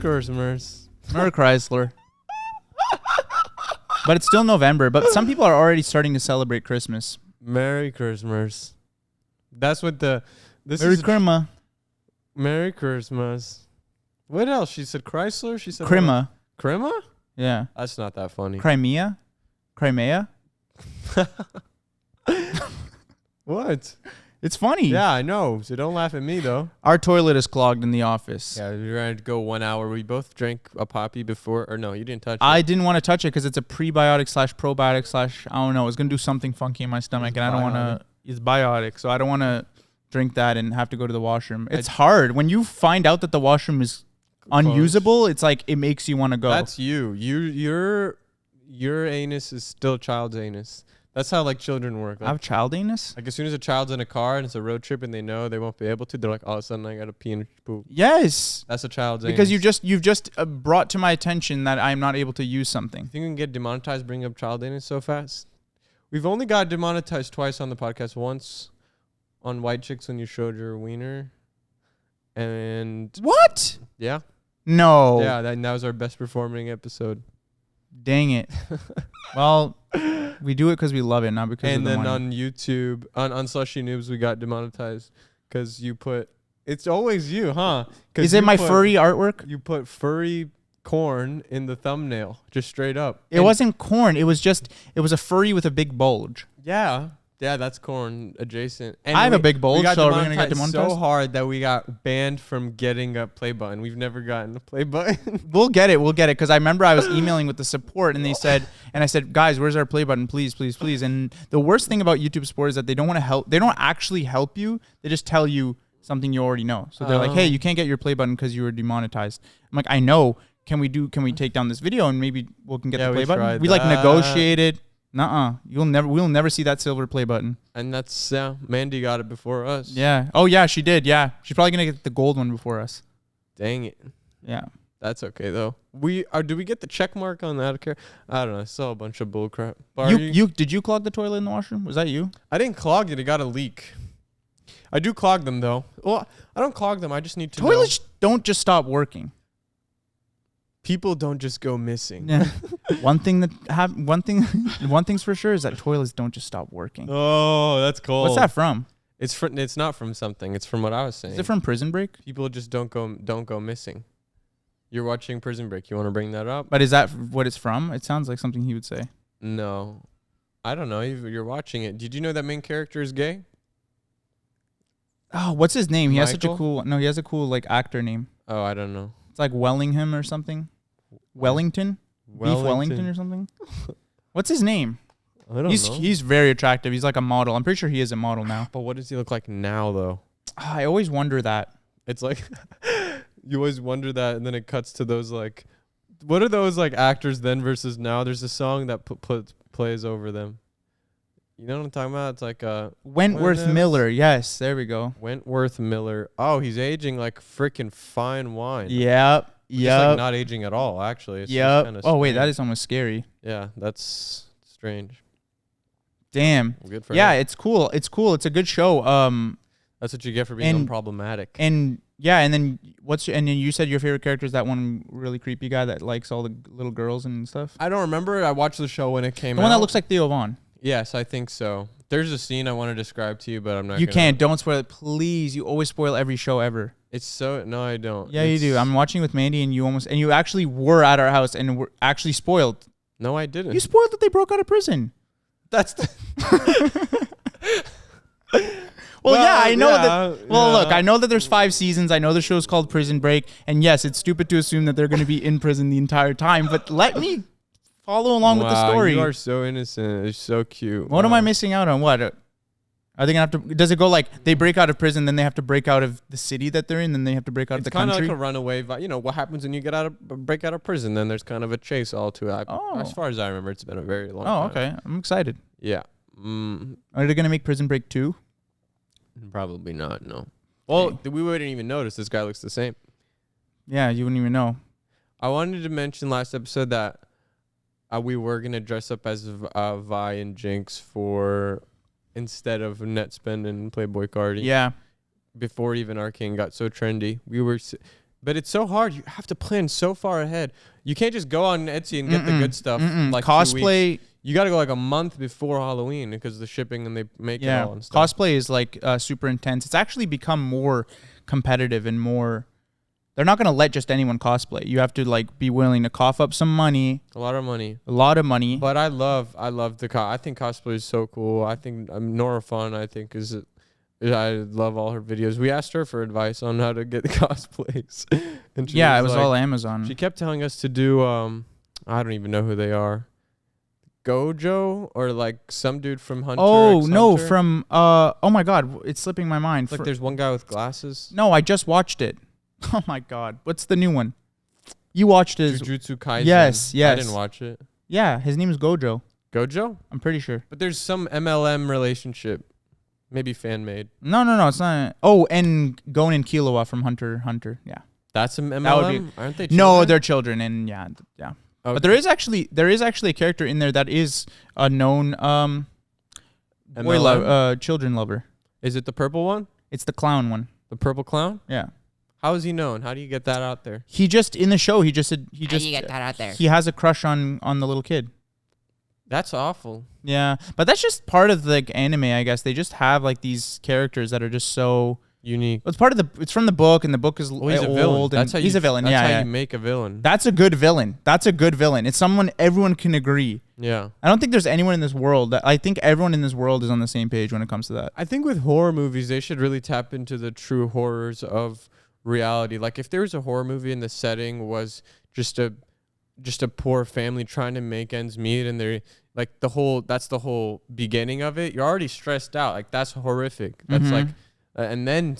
Christmas. Merry Chrysler. But it's still November. But some people are already starting to celebrate Christmas. Merry Christmas. That's what the... Merry Christmas. Merry Christmas. What else? She said Chrysler? She said... Crema. Crema? Yeah. That's not that funny. Crimea? What? It's funny. Yeah, I know. So don't laugh at me, though. Our toilet is clogged in the office. Yeah, we were going to go 1 hour. We both drank a poppy before. Or no, you didn't touch it. I didn't want to touch it because it's a prebiotic / probiotic / I don't know. It's going to do something funky in my stomach. And I don't want to... It's biotic. So I don't want to drink that and have to go to the washroom. It's hard. When you find out that the washroom is unusable, it's like it makes you want to go. That's you. Your anus is still child's anus. That's how like children work. Like, I have child anus? Like as soon as a child's in a car and it's a road trip and they know they won't be able to, they're like, all of a sudden I gotta pee and poop. Yes. That's a child's anus. Because you've just brought to my attention that I'm not able to use something. You think we can get demonetized bringing up child anus so fast? We've only got demonetized twice on the podcast. Once on White Chicks when you showed your wiener. And what? Yeah. No. Yeah, that was our best performing episode. Dang it. Well, we do it because we love it, not because of the money. And then on YouTube, on Slushy Noobs, we got demonetized because you put... It's always you, huh? Is it my furry artwork? You put furry corn in the thumbnail, just straight up. It wasn't corn. It was a furry with a big bulge. Yeah. Yeah, that's corn adjacent. And I have a big bulge, so are we going to get demonetized? So hard that we got banned from getting a play button. We've never gotten a play button. We'll get it. Because I remember I was emailing with the support and they said, and I said, guys, where's our play button? Please, please, please. And the worst thing about YouTube support is that they don't want to help. They don't actually help you. They just tell you something you already know. So they're like, hey, you can't get your play button because you were demonetized. I'm like, I know. Can we take down this video and maybe we can get the play button? We like negotiated. We'll never see that silver play button. And that's Mandy got it before us. Yeah. Oh yeah, she did. Yeah. She's probably gonna get the gold one before us. Dang it. Yeah. That's okay though. Do we get the check mark on that? I don't know. I saw a bunch of bull crap. Did you clog the toilet in the washroom? Was that you? I didn't clog it. It got a leak. I do clog them though. Well, I don't clog them. I just need to Toilets don't just stop working. People don't just go missing. Yeah. One thing's for sure is that toilets don't just stop working. Oh, that's cool. What's that from? It's not from something. It's from what I was saying. Is it from Prison Break? People just don't go missing. You're watching Prison Break. You want to bring that up? But is that what it's from? It sounds like something he would say. No. I don't know. You're watching it. Did you know that main character is gay? Oh, what's his name? Michael? He has such a cool... No, he has a cool like actor name. Oh, I don't know. It's like Wellingham or something. Wellington? Beef Wellington or something? What's his name? I don't know. He's very attractive. He's like a model. I'm pretty sure he is a model now. But what does he look like now, though? I always wonder that. It's like... you always wonder that, and then it cuts to those, like... What are those, like, actors then versus now? There's a song that plays over them. You know what I'm talking about? It's like... Wentworth Miller. Yes, there we go. Wentworth Miller. Oh, he's aging like freaking fine wine. Yep. Just like not aging at all, actually. It's yep. Oh, wait, that is almost scary. Yeah, that's strange. Damn. Well, good for him. It's cool. It's a good show. That's what you get for being unproblematic. And yeah, and then and then you said your favorite character is that one really creepy guy that likes all the little girls and stuff. I don't remember. I watched the show when it came out. The one that looks like Theo Vaughn. Yes, I think so. There's a scene I want to describe to you, but I'm not. You can't. Don't spoil it, please. You always spoil every show ever. No, I don't. Yeah, you do. I'm watching with Mandy, and you actually were at our house and were actually spoiled. No, I didn't. You spoiled that they broke out of prison. That's. Well, yeah, I know that. Well, look, I know that there's 5 seasons. I know the show's called Prison Break, and yes, it's stupid to assume that they're going to be in prison the entire time. But let me follow along with the story. You are so innocent. It's so cute. What am I missing out on? What? Are they gonna have to? Does it go like they break out of prison, then they have to break out of the city that they're in, then they have to break out of the country? It's kind of like a runaway. You know what happens when you break out of prison? Then there's kind of a chase all to it. As far as I remember, it's been a very long time. Oh, okay. I'm excited. Yeah. Are they gonna make Prison Break 2? Probably not. No. Well, we wouldn't even notice. This guy looks the same. Yeah, you wouldn't even know. I wanted to mention last episode that we were gonna dress up as Vi and Jinx for. Instead of Netspend and Playboy Cardi. Yeah. Before even Arcane got so trendy. We were But it's so hard. You have to plan so far ahead. You can't just go on Etsy and get the good stuff. Like Cosplay. You got to go like a month before Halloween because of the shipping and they make it all and stuff. Cosplay is like super intense. It's actually become more competitive and more. They're not going to let just anyone cosplay. You have to like be willing to cough up some money. A lot of money. But I love the I think cosplay is so cool. I think Nora Fun, I think I love all her videos. We asked her for advice on how to get cosplays. And it was like, all Amazon. She kept telling us to do I don't even know who they are. Gojo or like some dude from Hunter. Oh X no, Hunter. from oh my god, it's slipping my mind. Like there's one guy with glasses. No, I just watched it. Oh my god, what's the new one? You watched it? Jujutsu Kaisen. Yes. I didn't watch it. Yeah, his name is Gojo. Gojo? I'm pretty sure. But there's some MLM relationship, maybe fan made. No, it's not. Oh, and Gon and Killua from Hunter. Yeah, that's an MLM. Aren't they? Children? No, they're children, and yeah. Okay. But there is actually a character in there that is a known children lover. Is it the purple one? It's the clown one. The purple clown? Yeah. How is he known? How do you get that out there? He just in the show. How do you get that out there? He has a crush on the little kid. That's awful. Yeah, but that's just part of the anime, I guess. They just have like these characters that are just so unique. It's part of it's from the book, and the book is he's a villain. That's how he's a villain. That's how you make a villain. That's a good villain. It's someone everyone can agree. Yeah. I don't think there's anyone in this world I think everyone in this world is on the same page when it comes to that. I think with horror movies, they should really tap into the true horrors of reality. Like if there was a horror movie and the setting was just a poor family trying to make ends meet, and they're like that's the whole beginning of it. You're already stressed out. Like that's horrific. That's like, and then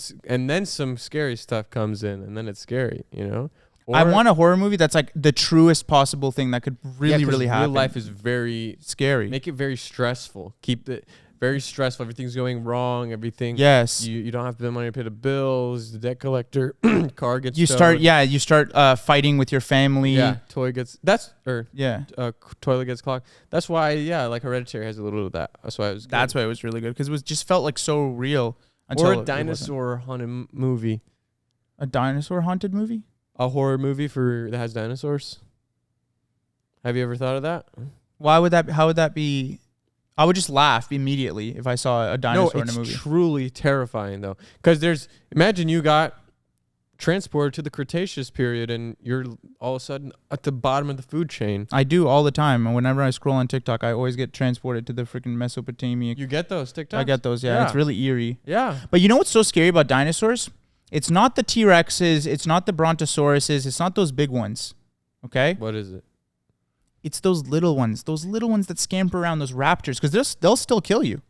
some scary stuff comes in, and then it's scary, you know. I want a horror movie that's like the truest possible thing that could really happen. Real life is very scary. Make it very stressful. Keep it very stressful. Everything's going wrong. Everything. Yes. You don't have the money to pay the bills. The debt collector car gets. You start fighting with your family. Yeah. Toilet gets clogged. That's why like Hereditary has a little bit of that. That's why it was. That's why it was really good because it just felt like so real. Or a dinosaur haunted movie. A dinosaur haunted movie. A horror movie that has dinosaurs. Have you ever thought of that? Why would that? How would that be? I would just laugh immediately if I saw a dinosaur in a movie. It's truly terrifying though, because imagine you got transported to the Cretaceous period and you're all of a sudden at the bottom of the food chain. I do all the time, and whenever I scroll on TikTok, I always get transported to the freaking Mesopotamia. You get those TikToks? I get those. Yeah, it's really eerie. Yeah, but you know what's so scary about dinosaurs? It's not the T-Rexes, it's not the Brontosauruses, it's not those big ones. Okay? What is it? It's those little ones that scamper around, those raptors, because they'll still kill you.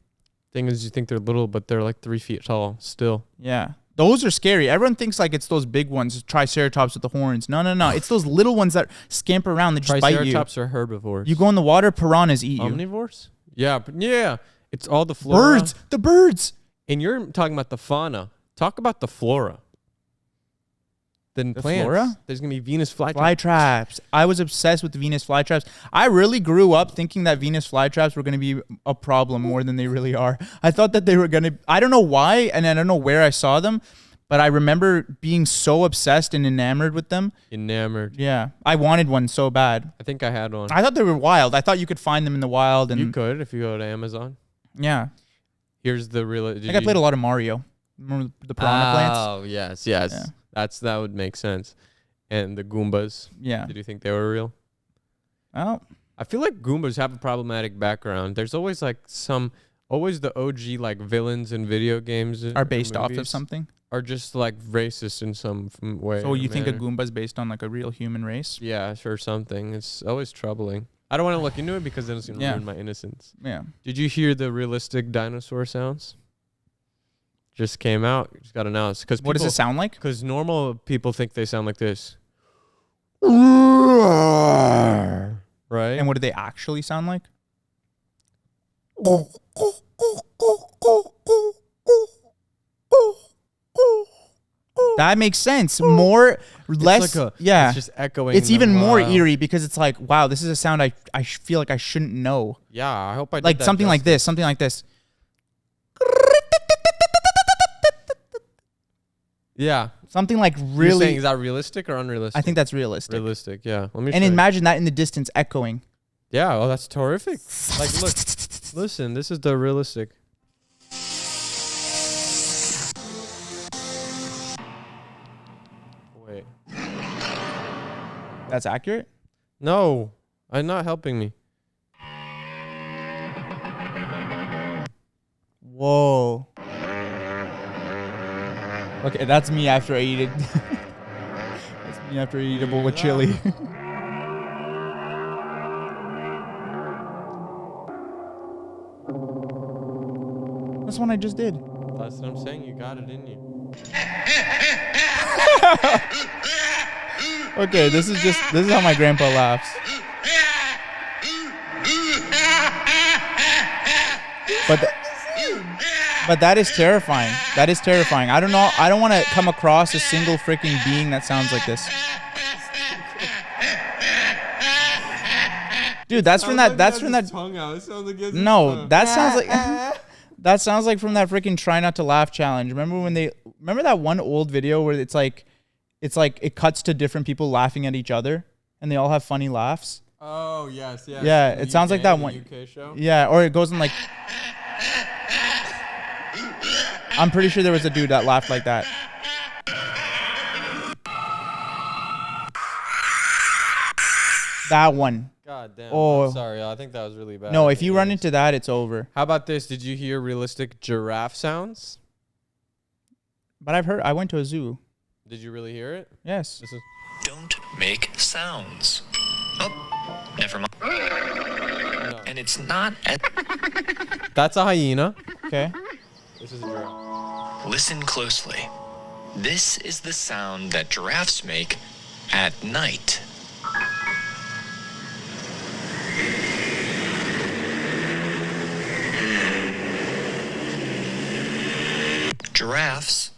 Thing is, you think they're little, but they're like 3 feet tall still. Yeah. Those are scary. Everyone thinks like it's those big ones, Triceratops with the horns. No. It's those little ones that scamper around that just bite you. Triceratops are herbivores. You go in the water, piranhas eat you. Omnivores? Yeah. It's all the flora. The birds. And you're talking about the fauna. Talk about the flora. The plants. Flora? There's going to be Venus flytraps. I was obsessed with the Venus flytraps. I really grew up thinking that Venus flytraps were going to be a problem more than they really are. I thought that they were going to... I don't know why, and I don't know where I saw them, but I remember being so obsessed and enamored with them. Enamored. Yeah. I wanted one so bad. I think I had one. I thought they were wild. I thought you could find them in the wild. And you could if you go to Amazon. Yeah. Here's the real... I played a lot of Mario. Remember the piranha plants? Oh, yes. Yeah. That would make sense. And the Goombas. Yeah. Did you think they were real? Oh. I feel like Goombas have a problematic background. There's always always the OG like villains in video games are based off of something. Are just like racist in some way. So you think a Goomba is based on like a real human race? Yeah, sure, something. It's always troubling. I don't want to look into it because then it's going to ruin my innocence. Yeah. Did you hear the realistic dinosaur sounds? Just came out. Just got announced. What does it sound like? Because normal people think they sound like this. Right? And what do they actually sound like? That makes sense. Less. It's just echoing. It's even more eerie because it's like, wow, this is a sound I feel like I shouldn't know. Yeah, I hope I did like that something justice. like this. Something like this. Yeah. Something like You're really. saying, is that realistic or unrealistic? I think that's realistic. Realistic, yeah. Let me And try. imagine that in the distance echoing. Yeah, oh, that's terrific. Like, look, listen, this is the realistic. Wait. That's accurate? No, I'm not helping me. Whoa. Okay, that's me after I eat it. That's me after I eat a bowl of chili. That's one I just did. That's what I'm saying. You got it in you. Okay, this is how my grandpa laughs. But that is terrifying. That is terrifying. I don't know. I don't want to come across a single freaking being that sounds like this. Dude, that's from that. That's from that. Tongue out. It sounds like No, that sounds like. That sounds like from that freaking try not to laugh challenge. Remember that one old video where it's like it cuts to different people laughing at each other and they all have funny laughs. Oh yes, yes. Yeah, it sounds like that one. UK show. Yeah, or it goes in like. I'm pretty sure there was a dude that laughed like that. That one. God damn. Oh. I'm sorry. I think that was really bad. No, if you run into that, it's over. How about this? Did you hear realistic giraffe sounds? But I went to a zoo. Did you really hear it? Yes. This is. Don't make sounds. Oh, never mind. No. And it's not at. That's a hyena. Okay. This is a giraffe. Listen closely. This is the sound that giraffes make at night. Giraffes.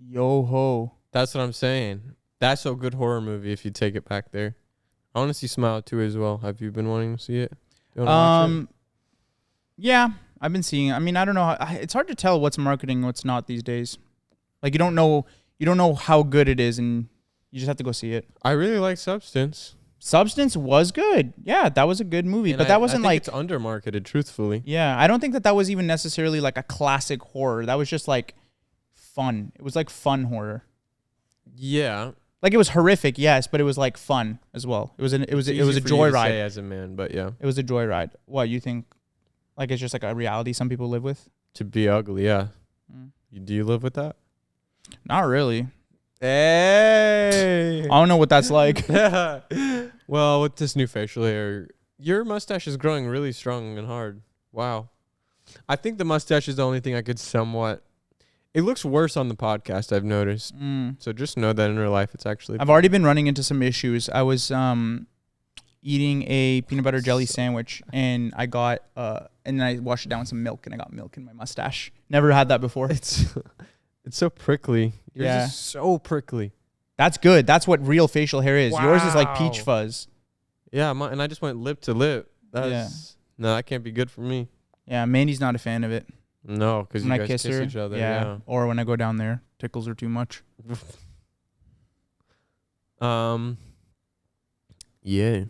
Yo ho. That's what I'm saying. That's a good horror movie if you take it back there. I want to see Smile 2 as well. Have you been wanting to see it? You wanna watch it? Yeah, I've been seeing. I mean, I don't know. It's hard to tell what's marketing and what's not these days. Like you don't know how good it is, and you just have to go see it. I really like Substance. Substance was good. Yeah, that was a good movie, And but that wasn't I like. think it's undermarketed, truthfully. Yeah, I don't think that was even necessarily like a classic horror. That was just like fun. It was like fun horror. Yeah. Like it was horrific, yes, but it was like fun as well. It was a joyride. Say as a man, but yeah. It was a joyride. What you think? Like it's just like a reality some people live with? To be ugly, yeah. Mm. Do you live with that? Not really. Hey. I don't know what that's like. Well, with this new facial hair, your mustache is growing really strong and hard. Wow. I think the mustache is the only thing I could somewhat. It looks worse on the podcast, I've noticed. So just know that in real life, it's actually. I've already been running into some issues. I was eating a peanut butter jelly sandwich, and I got and then I washed it down with some milk, and I got milk in my mustache. Never had that before. It's so prickly. Yours is so prickly. That's good. That's what real facial hair is. Yours is like peach Wow. fuzz. Yeah, and I just went lip to lip. No, that can't be good for me. Yeah, Mandy's not a fan of it. No, because you When I guys kiss her, each other. Yeah. Or when I go down there, tickles her too much. Yeah.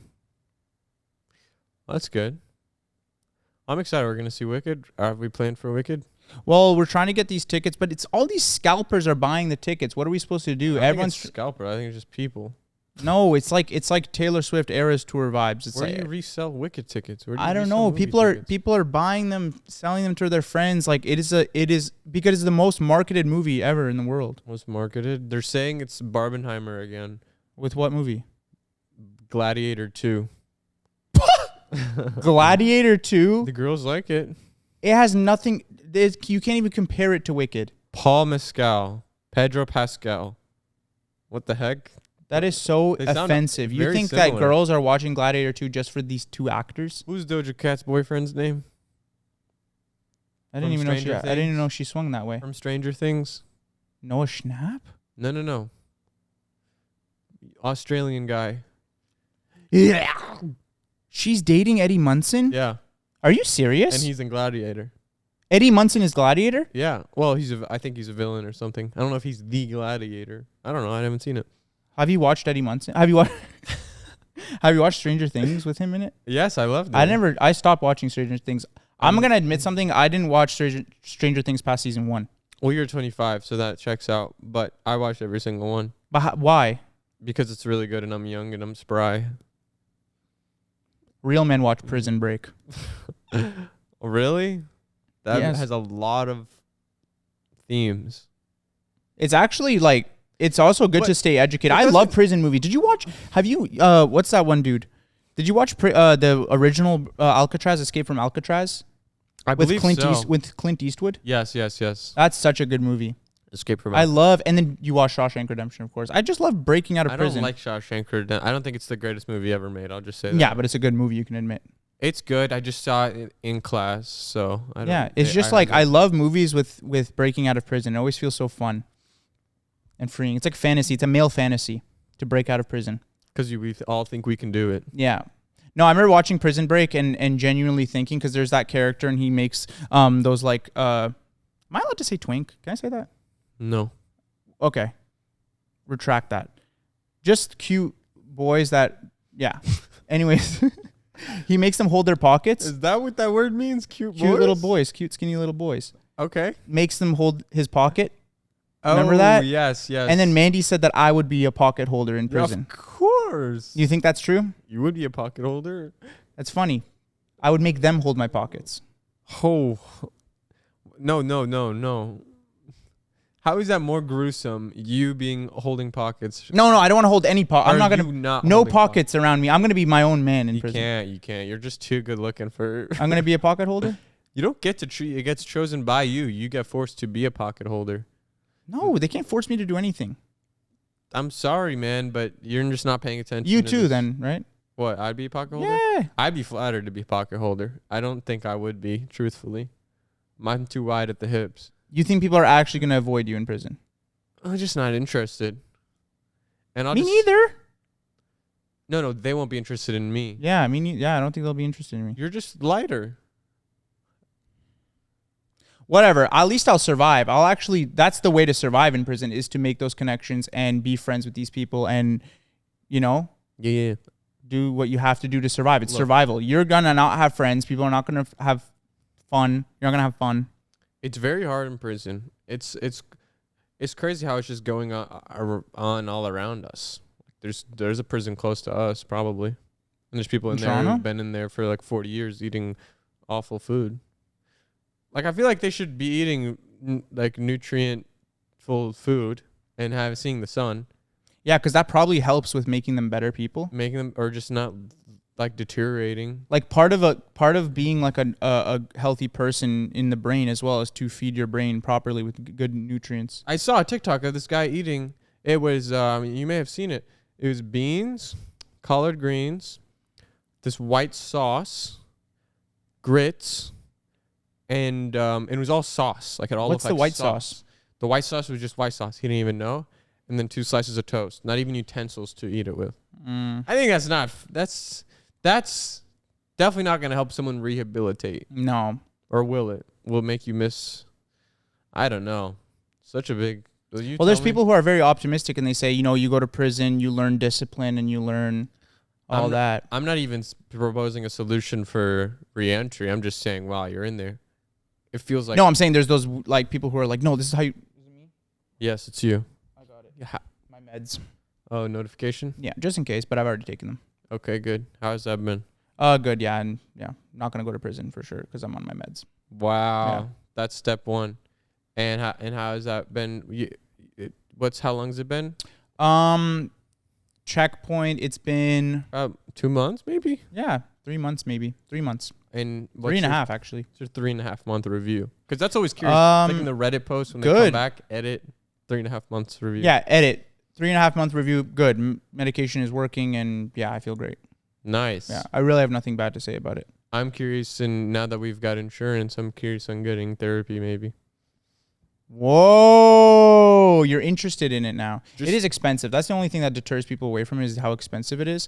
That's good. I'm excited. We're gonna see Wicked. Are we playing for Wicked? Well, we're trying to get these tickets, but it's all these scalpers are buying the tickets. What are we supposed to do? I Everyone's think it's scalper. I think it's just people. no. It's like Taylor Swift Eras tour vibes. It's Where like do you resell Wicked tickets? Where do you I don't resell know. movie tickets? People are buying them, selling them to their friends. Like it is because it's the most marketed movie ever in the world. Most marketed. They're saying it's Barbenheimer again. With what movie? Gladiator 2. Gladiator 2. The girls like it. It has nothing. You can't even compare it to Wicked. Paul Mescal. Pedro Pascal. What the heck? That is so They sound offensive. You very think that similar. girls are watching Gladiator 2 just for these two actors? Who's Doja Cat's boyfriend's name? I didn't From even know Stranger I didn't even Things? know she swung that way. From Stranger Things? Noah Schnapp? No. Australian guy. Yeah. She's dating Eddie Munson? Yeah. Are you serious? And he's in Gladiator. Eddie Munson is Gladiator? Yeah. Well, I think he's a villain or something. I don't know if he's the Gladiator. I don't know. I haven't seen it. Have you watched Eddie Munson? Have you watched Have you watched Stranger Things with him in it? Yes, I loved it. I stopped watching Stranger Things. I'm going to admit something. I didn't watch Stranger Things past season 1. Well, you're 25, so that checks out. But I watched every single one. But why? Because it's really good and I'm young and I'm spry. Real men watch Prison Break. Really? That Yes. has a lot of themes. It's actually like, it's also good to stay educated. I love prison movies. Did you watch, what's that one dude? Did you watch the original Alcatraz, Escape from Alcatraz? I believe so. With Clint Eastwood? Yes. That's such a good movie. Escape from I love, and then you watch Shawshank Redemption, of course. I just love breaking out of prison. I don't like Shawshank Redemption. I don't think it's the greatest movie ever made. I'll just say that. Yeah, but it's a good movie, you can admit. It's good. I just saw it in class, so I don't. Yeah, it's just I love movies with breaking out of prison. It always feels so fun and freeing. It's like fantasy. It's a male fantasy to break out of prison. Because we all think we can do it. Yeah. No, I remember watching Prison Break and genuinely thinking, because there's that character and he makes those like, am I allowed to say twink? Can I say that? No. Okay. Retract that. Just cute boys that, yeah. Anyways, he makes them hold their pockets. Is that what that word means? Cute little boys. Cute, skinny little boys. Okay. Makes them hold his pocket. Remember that? Yes. And then Mandy said that I would be a pocket holder in prison. Of course. You think that's true? You would be a pocket holder. That's funny. I would make them hold my pockets. Oh. No. How is that more gruesome? You holding pockets? No, I don't want to hold any pocket. I'm not Are gonna. you not No holding pockets around me. I'm gonna be my own man in prison. You can't. You're just too good looking for. I'm gonna be a pocket holder. You don't get to treat. It gets chosen by you. You get forced to be a pocket holder. No, they can't force me to do anything. I'm sorry, man, but you're just not paying attention. You too, then, right? What? I'd be a pocket holder? Yeah. I'd be flattered to be a pocket holder. I don't think I would be, truthfully. I'm too wide at the hips. You think people are actually gonna avoid you in prison? I'm just not interested. And Me neither. No, they won't be interested in me. Yeah, I mean, I don't think they'll be interested in me. You're just lighter. Whatever. At least I'll survive. That's the way to survive in prison, is to make those connections and be friends with these people and, Yeah. do what you have to do to survive. It's survival. You're gonna not have friends. People are not gonna have fun. You're not gonna have fun. It's very hard in prison. It's crazy how it's just going on all around us. There's a prison close to us probably, and there's people in there Toronto? who've been in there for like 40 years eating awful food. Like I feel like they should be eating like nutrient-full food and seeing the sun. Yeah, because that probably helps with making them better people. Making them, or just not like deteriorating. Like part of being like a healthy person in the brain as well is to feed your brain properly with good nutrients. I saw a TikTok of this guy eating. It was you may have seen it. It was beans, collard greens, this white sauce, grits, and it was all sauce. Like it all What's looked like the white sauce. sauce? The white sauce was just white sauce. He didn't even know. And then 2 slices of toast. Not even utensils to eat it with. I think that's definitely not going to help someone rehabilitate. No. Or will it? Will it make you miss? I don't know. Such a big. Well, there's people who are very optimistic and they say, you go to prison, you learn discipline and you learn all that. I'm not even proposing a solution for reentry. I'm just saying, wow, you're in there. It feels like. No, I'm saying there's those like people who are like, no, this is how you. Is it me? Yes, it's you. I got it. My meds. Oh, notification? Yeah, just in case, but I've already taken them. Okay, good. How's that been? Good, yeah, and yeah, not gonna go to prison for sure because I'm on my meds. Wow, Yeah. That's step one. And how has that been? How long has it been? Checkpoint. It's been 2 months, maybe. 3 months, maybe 3 months. And 3.5 actually. It's your 3.5 month review. Because that's always curious. Like in the Reddit post when they come back, edit 3.5 months review. Yeah, edit 3.5 month review. Good. Medication is working, and yeah, I feel great. Nice. Yeah, I really have nothing bad to say about it. I'm curious, and now that we've got insurance, I'm curious on getting therapy maybe. Whoa, you're interested in it now. It is expensive. That's the only thing that deters people away from it, is how expensive it is.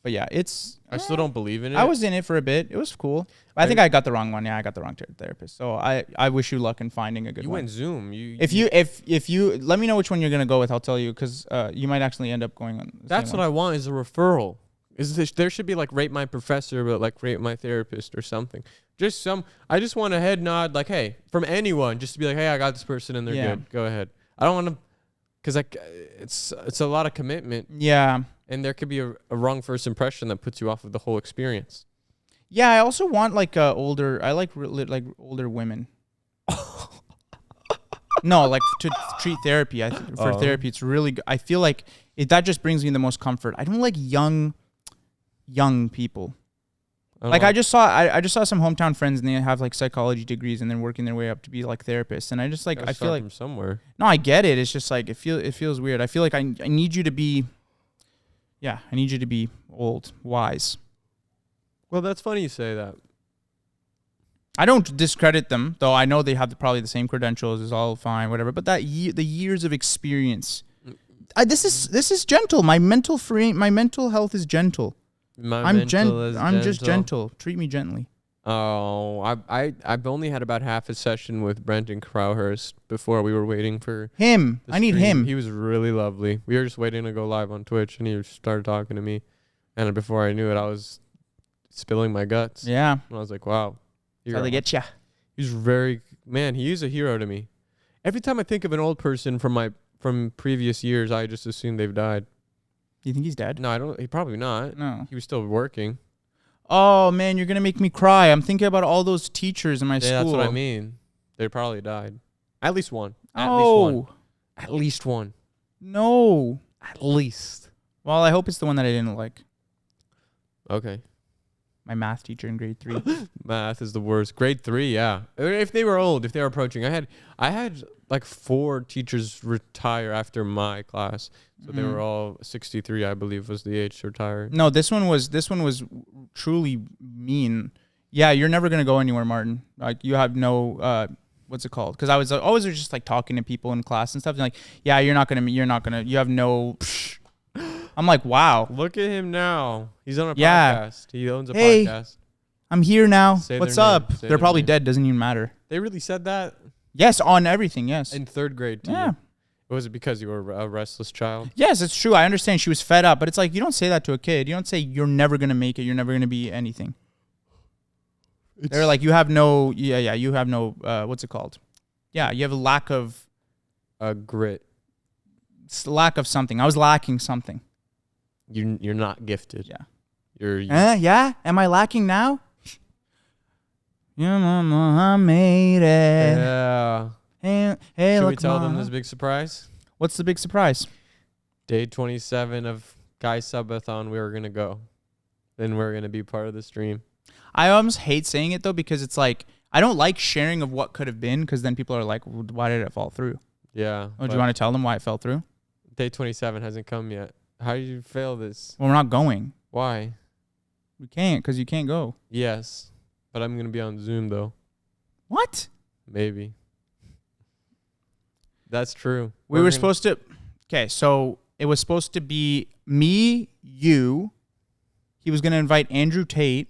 But yeah, it's. I still don't believe in it. I was in it for a bit. It was cool. But I think I got the wrong one. Yeah, I got the wrong therapist. So I wish you luck in finding a good You one. went Zoom. If you let me know which one you're gonna go with, I'll tell you because you might actually end up going on. That's what I want is a referral. There should be like rate my professor, but like rate my therapist or something. I just want a head nod, like, hey, from anyone, just to be like, hey, I got this person and they're good. Go ahead. I don't want to, because it's a lot of commitment. Yeah. And there could be a wrong first impression that puts you off of the whole experience. Yeah, I also want like older. I like older women. No, like to treat therapy. For therapy, it's really good. I feel like that just brings me the most comfort. I don't like young people. I just saw some hometown friends and they have like psychology degrees and then working their way up to be like therapists. And I just like I feel like from somewhere. No, I get it. It's just like it feels weird. I feel like I need you to be. Yeah, I need you to be old, wise. Well, that's funny you say that. I don't discredit them, though. I know they have probably the same credentials. It's all fine, whatever. But the years of experience. This is gentle. My mental health is gentle. I'm just gentle. Treat me gently. Oh, I've only had about half a session with Brenton Crowhurst before we were waiting for him. I need him. He was really lovely. We were just waiting to go live on Twitch, and he started talking to me. And before I knew it, I was spilling my guts. Yeah. And I was like, wow. How they get ya? He's he's a hero to me. Every time I think of an old person from previous years, I just assume they've died. Do you think he's dead? No, I don't. He probably not. No. He was still working. Oh, man, you're going to make me cry. I'm thinking about all those teachers in my school. That's what I mean. They probably died. At least one. At least one. No. At least. Well, I hope it's the one that I didn't like. Okay. My math teacher in grade 3. Math is the worst. Grade 3, yeah. If they were old, if they were approaching. I had like 4 teachers retire after my class. So they were all 63, I believe, was the age to retire. No, this one was truly mean. Yeah, you're never gonna go anywhere, Martin. Like you have no what's it called? Because I was always just like talking to people in class and stuff. And like, yeah, you have no. I'm like, wow. Look at him now. He's on a podcast. He owns a podcast. I'm here now. Say What's their up? name. They're probably dead. Doesn't even matter. They really said that? Yes, on everything. Yes. In 3rd grade, too. Yeah. Was it because you were a restless child? Yes, it's true. I understand she was fed up, but it's like you don't say that to a kid. You don't say you're never gonna make it. You're never gonna be anything. They're like you have no. Yeah. You have no. What's it called? Yeah, you have a lack of. Grit. Lack of something. I was lacking something. You're not gifted. Yeah. Yeah. Am I lacking now? Yeah, mama, I made it. Yeah. Hey, Should look, we tell them Mama. this big surprise? What's the big surprise? Day 27 of Guy Subathon, we were going to go. Then we're going to be part of the stream. I almost hate saying it, though, because it's like, I don't like sharing of what could have been, because then people are like, well, why did it fall through? Yeah. Oh, do you want to tell them why it fell through? Day 27 hasn't come yet. How did you fail this? Well, we're not going. Why? We can't, because you can't go. Yes. But I'm going to be on Zoom, though. What? Maybe. That's true. We were supposed to... Okay, so it was supposed to be me, you. He was going to invite Andrew Tate.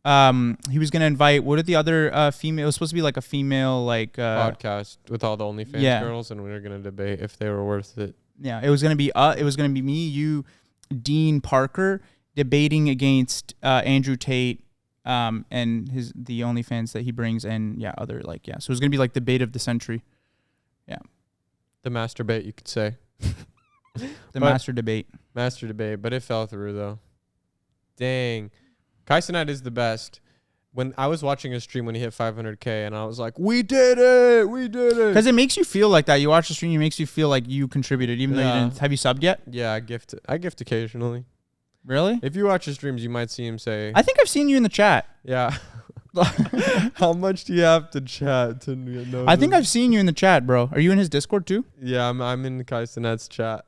He was going to invite... What are the other female... It was supposed to be like a female, like... podcast with all the OnlyFans girls, and we were going to debate if they were worth it. Yeah, it was going to be me, you, Dean Parker, debating against Andrew Tate and the OnlyFans that he brings, and other So it was going to be like debate of the century. Yeah. The masturbate, you could say. Master debate. Master debate, but it fell through, though. Dang. Kaisenat is the best. When I was watching his stream when he hit 500K, and I was like, we did it! We did it! Because it makes you feel like that. You watch the stream, it makes you feel like you contributed, even though you didn't. Have you subbed yet? Yeah, I gift occasionally. Really? If you watch his streams, you might see him say... I think I've seen you in the chat. Yeah. How much do you have to chat to know? I think I've seen you in the chat, bro. Are you in his Discord too? Yeah, I'm in Kaisenat's chat.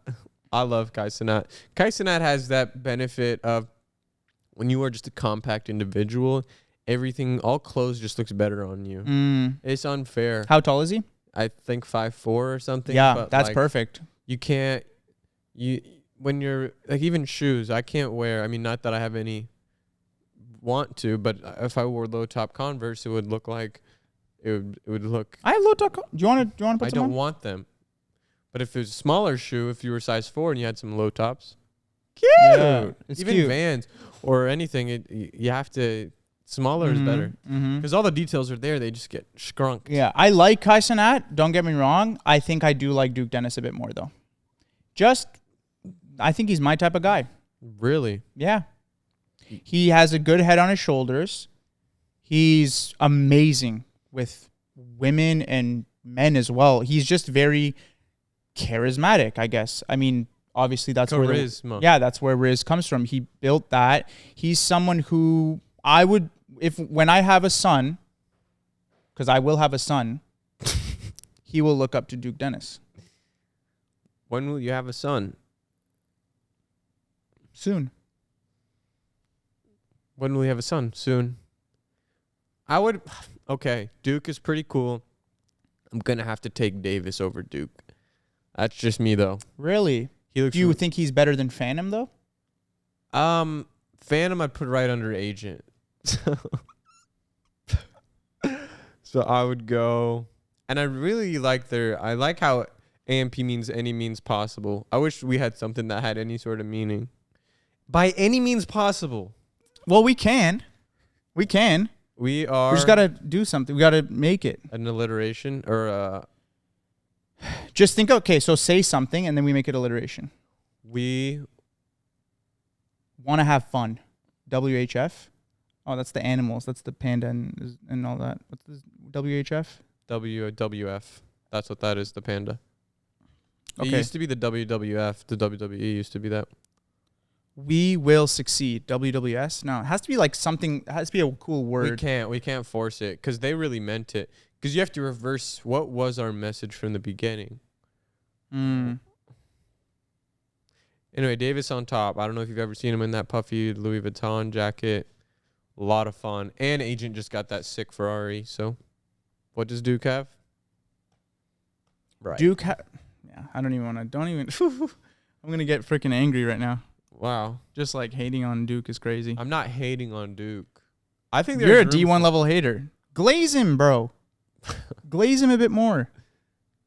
I love Kaisenat. Kaisenat has that benefit of when you are just a compact individual, everything, all clothes just looks better on you. It's unfair. How tall is he? I think 5'4" or something. Yeah, but that's perfect. You can't... when you're like even shoes, I can't wear. I mean, not that I have any want to, but if I wore low top Converse, it would look like it would look. I have low top. Do you want to put I some don't on? want them. But if it was a smaller shoe, if you were size 4 and you had some low tops, Cute. It's even cute. Vans or anything, you have to. Smaller is better because all the details are there. They just get skrunked. Yeah, I like Kai Cenat. Don't get me wrong. I think I do like Duke Dennis a bit more though. I think he's my type of guy. Really? Yeah. He has a good head on his shoulders. He's amazing with women and men as well. He's just very charismatic, I guess. I mean, obviously that's Charisma. where that's where Riz comes from. He built that. He's someone who I would, when I have a son, because I will have a son, he will look up to Duke Dennis. When will you have a son? Soon. When will you have a son? Soon. I would. Okay, Duke is pretty cool. I'm gonna have to take Davis over Duke. That's just me though. Really? He looks. Do you think he's better than Phantom though? Phantom I'd put right under Agent. So I would go, and I really like I like how AMP means any means possible. I wish we had something that had any sort of meaning. By any means possible. Well, we can. We can. We are. We just got to do something. We got to make it. An alliteration or Just think, okay, so say something and then we make it alliteration. we Want to have fun. WHF. Oh, that's the animals. That's the panda and all that. What's this? WHF? WWF. That's what that is, the panda. It Okay. used to be the WWF. The WWE used to be that. We will succeed. WWS? No, it has to be like something. It has to be a cool word. We can't force it because they really meant it. Because you have to reverse what was our message from the beginning. Anyway, Davis on top. I don't know if you've ever seen him in that puffy Louis Vuitton jacket. A lot of fun. And Agent just got that sick Ferrari. So, what does Duke have? Right. Duke. Yeah, I don't even want to. Don't even. I'm gonna get freaking angry right now. Wow. Just like hating on Duke is crazy. I'm not hating on Duke. I think You're a there's room D1 level hater. Glaze him, bro. Glaze him a bit more.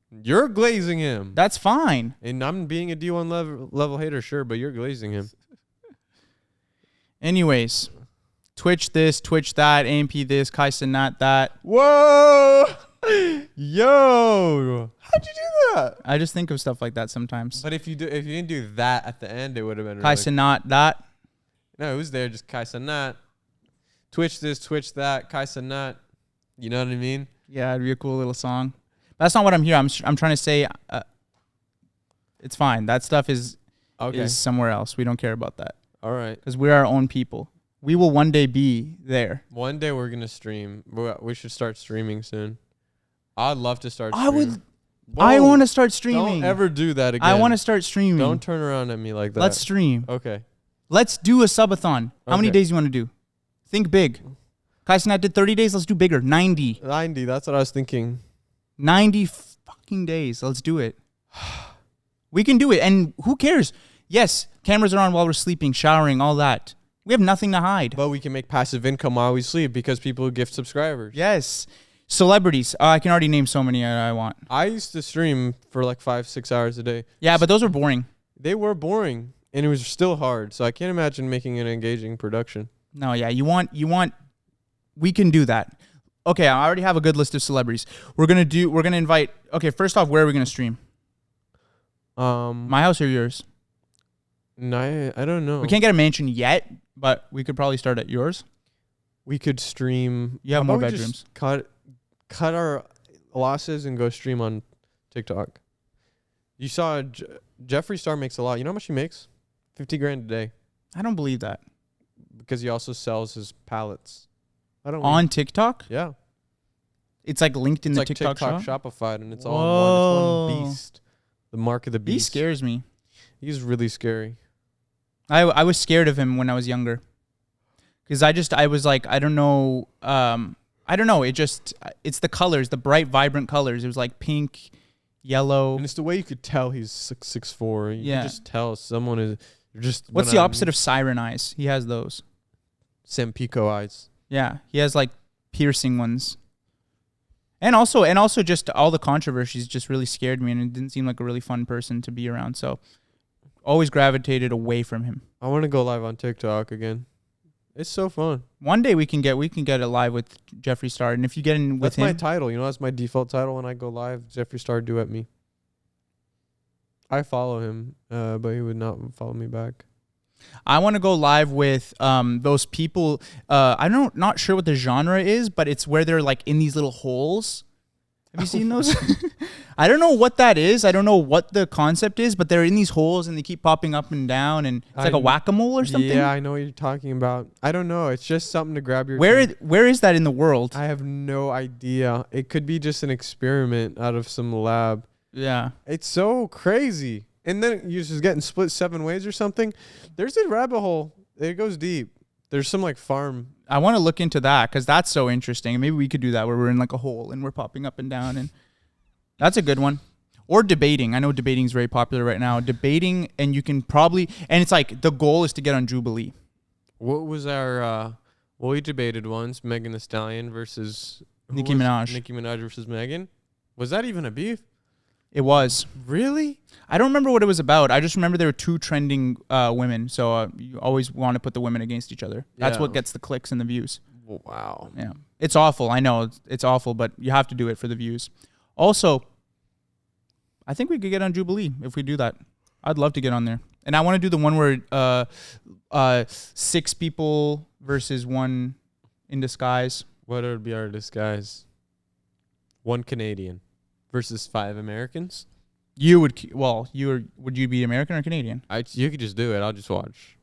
You're glazing him. That's fine. And I'm being a D1 level hater, sure, but you're glazing him. Anyways, Twitch this, Twitch that, AMP this, Kai Cenat that. Whoa! Yo! How'd you do that? I just think of stuff like that sometimes. But if you didn't do that at the end, it would have been Kai really Cenat that. No, it was there, just Kai Cenat. Twitch this, Twitch that, Kai Cenat. You know what I mean? Yeah, it'd be a cool little song. That's not what I'm here. I'm trying to say it's fine. That stuff is somewhere else. We don't care about that. All right. Because we're our own people. We will one day be there. One day we're going to stream. We should start streaming soon. I'd love to start streaming. I want to start streaming. Don't ever do that again. I want to start streaming. Don't turn around at me like that. Let's stream. Okay. Let's do a subathon. How many Okay. days you want to do? Think big. Kai Cenat did 30 days. Let's do bigger. 90. 90, that's what I was thinking. 90 fucking days. Let's do it. We can do it. And who cares? Yes, cameras are on while we're sleeping, showering, all that. We have nothing to hide. But we can make passive income while we sleep because people gift subscribers. Yes. Celebrities. I can already name so many I want. I used to stream for like 5-6 hours a day. Yeah, but those are boring. They were boring and it was still hard. So I can't imagine making an engaging production. No, yeah, you want we can do that. Okay, I already have a good list of celebrities. We're going to invite. Okay, first off, where are we going to stream? My house or yours? No, I don't know. We can't get a mansion yet, but we could probably start at yours. We could stream. You have How more about we bedrooms. just cut our losses and go stream on TikTok. You saw Jeffree Star makes a lot. You know how much he makes? $50,000 a day. I don't believe that. Because he also sells his pallets. I don't On TikTok? Yeah. It's like linked in It's the like TikTok shop? Shopify and it's all in one. It's one Whoa. beast. The mark of the beast. He scares me. He's really scary. I was scared of him when I was younger. Because I was like, I don't know. I don't know. It's the colors, the bright, vibrant colors. It was like pink, yellow. And it's the way you could tell he's 6'4". You can just tell someone is. You're just. What's the opposite of siren eyes? He has those. Sampico eyes. Yeah, he has like piercing ones. And also just all the controversies just really scared me, and it didn't seem like a really fun person to be around. So always gravitated away from him. I want to go live on TikTok again. It's so fun. One day we can get it live with Jeffree Star, and if you get in with that's him, my title. You know, that's my default title when I go live. Jeffree Star duet me. I follow him, but he would not follow me back. I want to go live with those people. Not sure what the genre is, but it's where they're like in these little holes. Have you seen those? I don't know what that is. I don't know what the concept is, but they're in these holes and they keep popping up and down, and it's like a whack-a-mole or something. Yeah, I know what you're talking about. I don't know. It's just something to grab your. Where is that in the world? I have no idea. It could be just an experiment out of some lab. Yeah. It's so crazy. And then you're just getting split 7 ways or something. There's a rabbit hole. It goes deep. There's some like farm. I want to look into that because that's so interesting. Maybe we could do that where we're in like a hole and we're popping up and down, and that's a good one. Or debating. I know debating is very popular right now. Debating, and you can probably, and it's like the goal is to get on Jubilee. What was our? Well, we debated once Megan Thee Stallion versus Nicki Minaj. Nicki Minaj versus Megan. Was that even a beef? It was. Really? I don't remember what it was about. I just remember there were 2 trending women. So you always want to put the women against each other. That's what gets the clicks and the views. Wow. Yeah. It's awful. I know it's awful, but you have to do it for the views. Also, I think we could get on Jubilee if we do that. I'd love to get on there. And I want to do the one where 6 people versus 1 in disguise. What would be our disguise? 1 Canadian versus 5 Americans. Would you be American or Canadian? You could just do it. I'll just watch.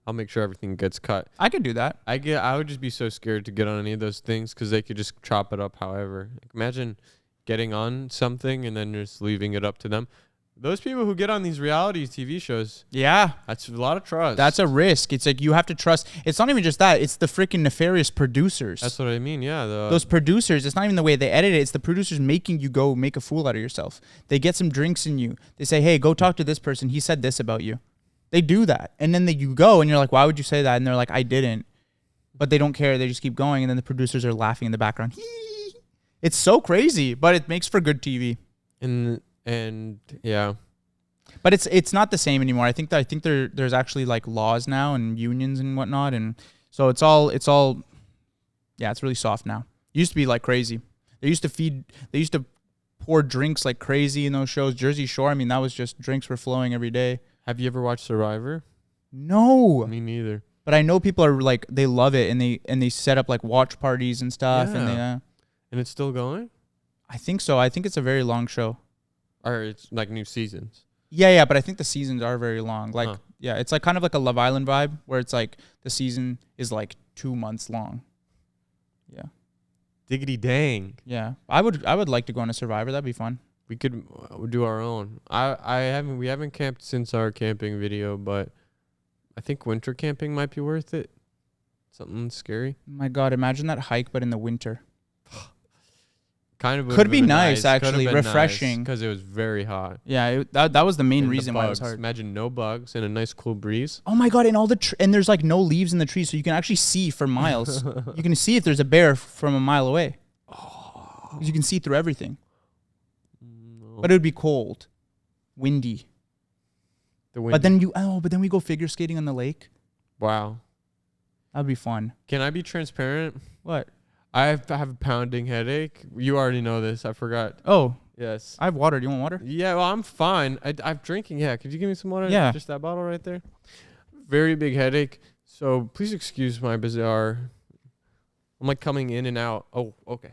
I'll make sure everything gets cut. I could do that. I would just be so scared to get on any of those things because they could just chop it up however. Like, imagine getting on something and then just leaving it up to them. Those people who get on these reality TV shows. Yeah. That's a lot of trust. That's a risk. It's like you have to trust. It's not even just that. It's the freaking nefarious producers. That's what I mean. Yeah. Those producers, it's not even the way they edit it. It's the producers making you go make a fool out of yourself. They get some drinks in you. They say, hey, go talk to this person. He said this about you. They do that. And then you go and you're like, why would you say that? And they're like, I didn't. But they don't care. They just keep going. And then the producers are laughing in the background. It's so crazy, but it makes for good TV. And yeah. But it's not the same anymore. I think there's actually like laws now and unions and whatnot, and so it's all yeah, it's really soft now. It used to be like crazy. They used to pour drinks like crazy in those shows. Jersey Shore, I mean, that was just drinks were flowing every day. Have you ever watched Survivor? No. Me neither. But I know people are like they love it and they set up like watch parties and stuff and it's still going? I think so. I think it's a very long show. Or it's like new seasons. Yeah, but I think the seasons are very long. Like, yeah, it's like kind of like a Love Island vibe where it's like the season is like 2 months long. Yeah. Diggity dang. Yeah. I would like to go on a Survivor. That'd be fun. We could do our own. We haven't camped since our camping video, but I think winter camping might be worth it. Something scary. My God, imagine that hike, but in the winter. Kind of could be nice, actually, refreshing because it was very hot. Yeah, that was the main reason why it was hard. Imagine no bugs and a nice cool breeze. Oh my God! And and there's like no leaves in the trees, so you can actually see for miles. You can see if there's a bear from a mile away. Oh, you can see through everything. No. But it would be cold, windy. But then we go figure skating on the lake. Wow, that'd be fun. Can I be transparent? What? I have a pounding headache. You already know this. I forgot. Oh. Yes. I have water. Do you want water? Yeah, well, I'm fine. I'm drinking. Yeah. Could you give me some water? Yeah. Just that bottle right there. Very big headache. So please excuse my bizarre. I'm like coming in and out. Oh, okay.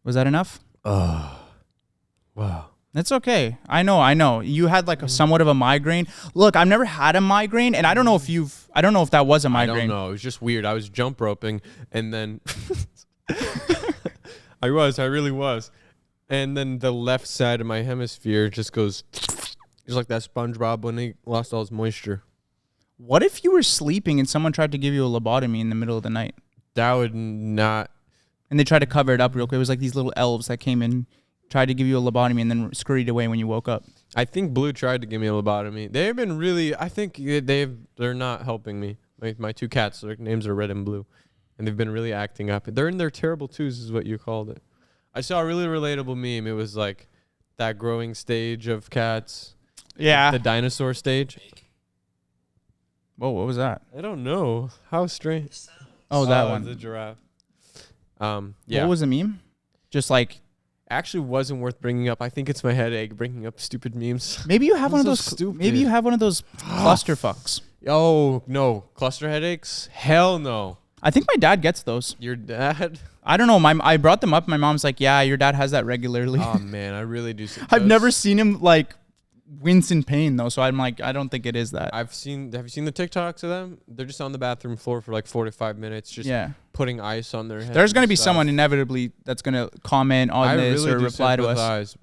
Was that enough? Wow. That's okay. I know. You had like somewhat of a migraine. Look, I've never had a migraine, and I don't know if that was a migraine. I don't know. It was just weird. I was jump roping, and then I really was. And then the left side of my hemisphere just goes, just like that SpongeBob when he lost all his moisture. What if you were sleeping and someone tried to give you a lobotomy in the middle of the night? That would not And they tried to cover it up real quick. It was like these little elves that came in, tried to give you a lobotomy, and then scurried away when you woke up. I think Blue tried to give me a lobotomy. They've been really. I think they're not helping me. My two cats, their names are Red and Blue, and they've been really acting up. They're in their terrible twos, is what you called it. I saw a really relatable meme. It was like that growing stage of cats. Yeah. The dinosaur stage. Whoa, what was that? I don't know. How strange. Oh, that one. The giraffe. Yeah. What was the meme? Just like, actually wasn't worth bringing up. I think it's my headache bringing up stupid memes. maybe you have one of So those. stupid. Maybe you have one of those clusterfucks. Oh no, cluster headaches? Hell no. I think my dad gets those. Your dad? I don't know. I brought them up. My mom's like, yeah, your dad has that regularly. Oh man, I really do. I've never seen him like wince in pain though, so I'm like, I don't think it is that. Have you seen the TikToks of them? They're just on the bathroom floor for like 4 to 5 minutes, just putting ice on their head. There's gonna be someone inevitably that's gonna comment on this or reply to us.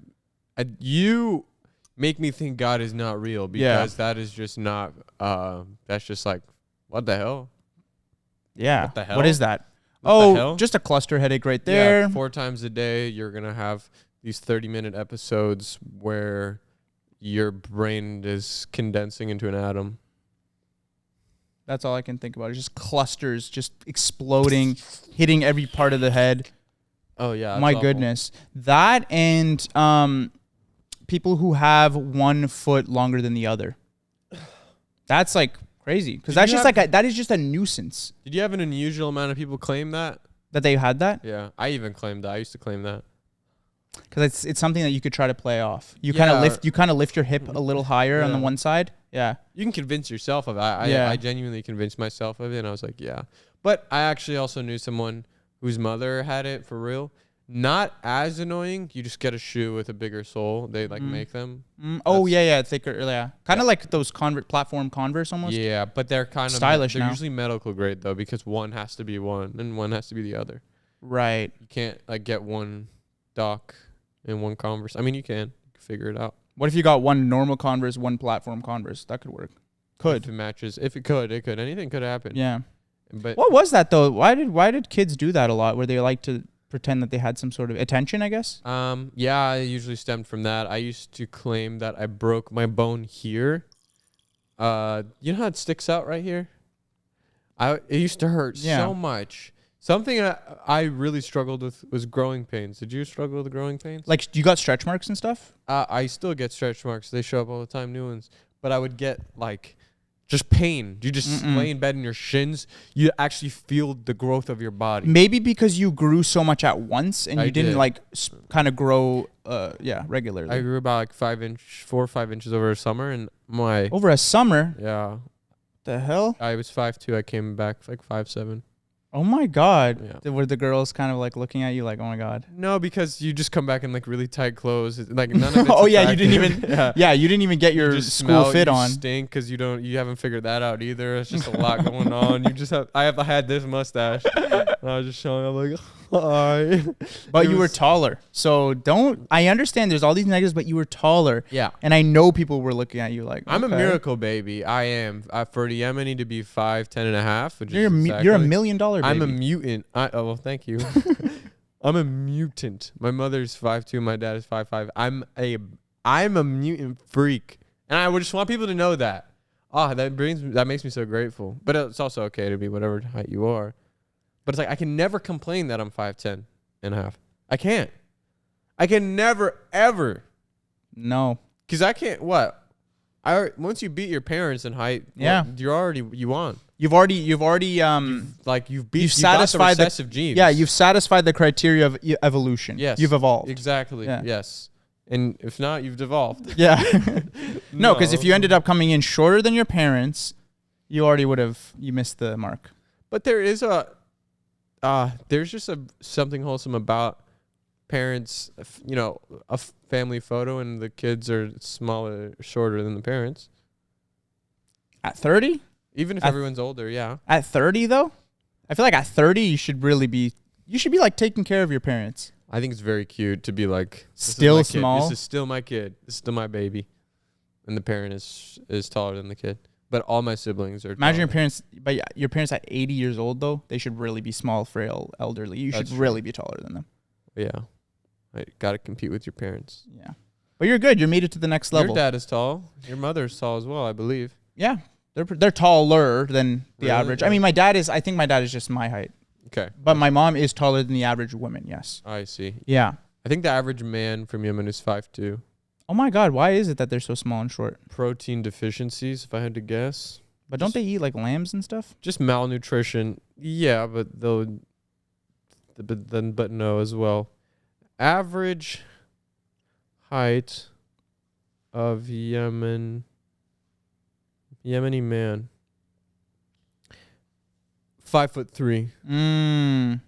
You make me think God is not real because that is just not. That's just like, what the hell? Yeah. What the hell? What is that? What the hell? Just a cluster headache right there. Yeah, 4 times a day, you're gonna have these 30-minute episodes where your brain is condensing into an atom. That's all I can think about. It's just clusters just exploding, hitting every part of the head. Oh yeah. My goodness. That and people who have one foot longer than the other. That's like crazy because that's just that is just a nuisance. Did you have an unusual amount of people claim that they had that? Yeah, I even claimed that. I used to claim that. Because it's something that you could try to play off. You kind of lift your hip a little higher on the one side. Yeah. You can convince yourself of it. I genuinely convinced myself of it, and I was like, yeah. But I actually also knew someone whose mother had it for real. Not as annoying. You just get a shoe with a bigger sole. They make them. Oh yeah, thicker. Yeah, kind of like those platform Converse almost. Yeah, but they're kind of stylish. They're usually medical grade though, because one has to be one and one has to be the other. Right. You can't like get one Doc and one Converse. I mean, you can figure it out. What if you got one normal Converse, one platform Converse? That could work. If it matches. If it could. Anything could happen. Yeah. But what was that though? Why did kids do that a lot? Where they like to pretend that they had some sort of attention, I guess? Yeah, it usually stemmed from that. I used to claim that I broke my bone here. You know how it sticks out right here? It used to hurt so much. Something I really struggled with was growing pains. Did you struggle with growing pains? Like, you got stretch marks and stuff? I still get stretch marks. They show up all the time, new ones. But I would get, like, just pain. You just lay in bed and your shins, you actually feel the growth of your body. Maybe because you grew so much at once and you didn't, like, kind of grow, regularly. I grew about, like, 4 or 5 inches over a summer. And over a summer? Yeah. The hell? I was 5'2". I came back, like, 5'7". Oh my God. Yeah. Were the girls kind of like looking at you like, oh my God? No, because you just come back in like really tight clothes. Like none of it's oh yeah, you didn't attractive. even you didn't even get your school fit on. You stink because you haven't figured that out either. It's just a lot going on. I had this mustache. And I was just showing up like, hi. But you were taller. So I understand there's all these negatives, but you were taller. Yeah. And I know people were looking at you like, I'm a miracle baby. I am. For the Yemeni to be 5'10" and a half. You're a $1 million baby. I'm a mutant. Well, thank you. I'm a mutant. My mother's 5'2", my dad is 5'5". I'm a mutant freak, and I would just want people to know that. That makes me so grateful. But it's also okay to be whatever height you are. But it's like I can never complain that I'm 5'10" and a half. I can't. I can never ever. No. Because I can't. Once you beat your parents in height, you won. You've satisfied the recessive genes. Yeah, you've satisfied the criteria of evolution. Yes, you've evolved. Exactly. Yeah. Yes, and if not, you've devolved. Yeah. No, because if you ended up coming in shorter than your parents, you already you missed the mark. But there is there's just something wholesome about parents. A family photo and the kids are shorter than the parents. At 30. Even if everyone's older, yeah. At 30, though? I feel like at 30, you should be like taking care of your parents. I think it's very cute to be like, still small. This is still my kid. This is still my baby. And the parent is taller than the kid. But all my siblings are. Imagine your taller. parents, but your parents at 80 years old though, they should really be small, frail, elderly. You should That's really be taller than them. Yeah, I gotta compete with your parents. Yeah, but you're good. You made it to the next level. Your dad is tall. Your mother's tall as well, I believe. Yeah, they're taller than the Really? average. I mean, I think my dad is just my height, Okay, but my mom is taller than the average woman. Yes. I see. Yeah. I think the average man from Yemen is 5'2". Oh my God, why is it that they're so small and short? Protein deficiencies, if I had to guess. But don't they eat like lambs and stuff? Just malnutrition. Yeah, but but no as well. Average height of Yemeni man. 5'3". Mm.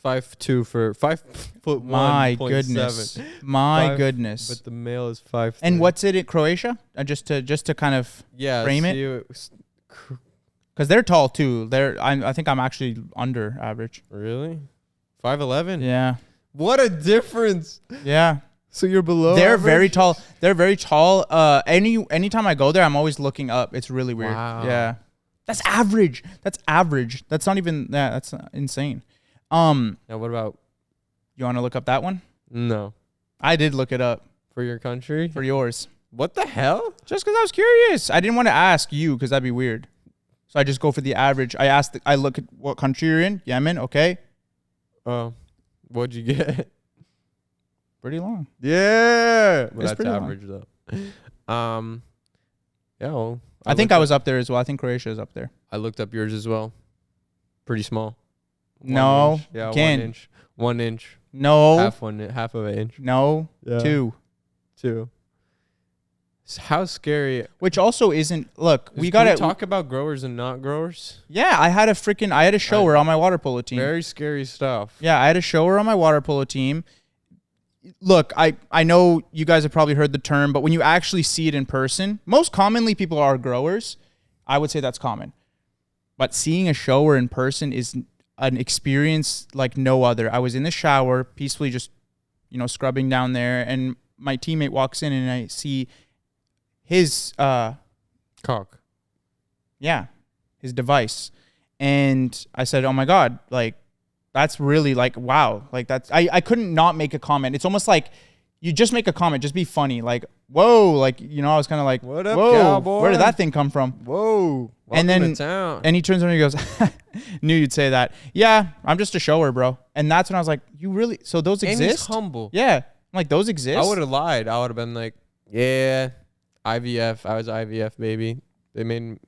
5'2" for 5'1". My 1.7. goodness. My Five- goodness. But the male is 5'3". And what's it in Croatia? Just to kind of, frame it? because they're tall too. I think I'm actually under average. Really? 5'11"? Yeah. What a difference. Yeah. So you're below They're average? very tall. They're very tall. Anytime I go there, I'm always looking up. It's really weird. Wow. Yeah. That's average. That's average. That's not even that. That's insane. Now what about... You want to look up that one? No. I did look it up For your country? for yours. What the hell? Just because I was curious. I didn't want to ask you because that'd be weird. So I just go for the average. I look at what country you're in. Yemen. Okay. Oh. What'd you get? Pretty long. Yeah. Well, It's that's pretty long. average though. Yeah. Well, I think I was up there as well. I think Croatia is up there. I looked up yours as well. Pretty small. 1 No. inch. Yeah, Ken. 1 inch. 1 inch. No. Half of an inch. No. Yeah. 2. 2. How scary. Which also isn't. Look, we Can gotta talk about growers and not growers. Yeah, I had a shower on my water polo team. Very scary stuff. Yeah, I had a shower on my water polo team. Look, I know you guys have probably heard the term, but when you actually see it in person, most commonly people are growers. I would say that's common. But seeing a shower in person is an experience like no other. I was in the shower, peacefully just, scrubbing down there, and my teammate walks in and I see his Cock. his device. And I said, "Oh my God, like that's really like wow." Like that's I couldn't not make a comment. It's almost like you just make a comment, just be funny. Like, whoa, like I was kind of like, What up, whoa, cowboy? where did that thing come from? Whoa. And then- to town. And he turns around and he goes, "Knew you'd say that." Yeah, I'm just a shower, bro. And that's when I was like, "You really? So those And he's exist?" humble. Yeah, I'm like those exist. I would have lied. I would have been like, yeah, IVF. I was IVF, baby. They made,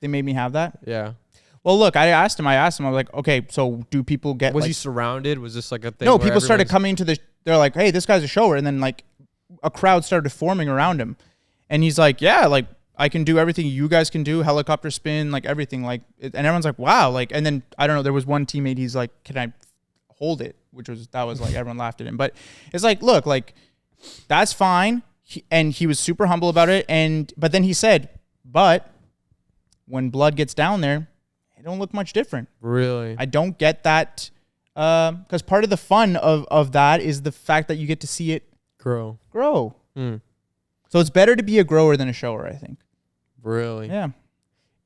They made me have that. yeah. Well, look, I asked him. I was like, "Okay, so do people get?" Was like, he surrounded? Was this like a thing? No, where people started everyone's- coming to the. They're like, "Hey, this guy's a shower," and then like a crowd started forming around him, and he's like, "Yeah, like I can do everything you guys can do, helicopter spin, like everything, like." And everyone's like, "Wow!" Like, and then I don't know. There was one teammate. He's like, "Can I hold it?" That was like everyone laughed at him, but it's like, look, like that's fine, and he was super humble about it, but then he said, "But when blood gets down there, it don't look much different." Really? I don't get that because part of the fun of that is the fact that you get to see it Grow. grow. Mm. So it's better to be a grower than a shower, I think. Really? Yeah.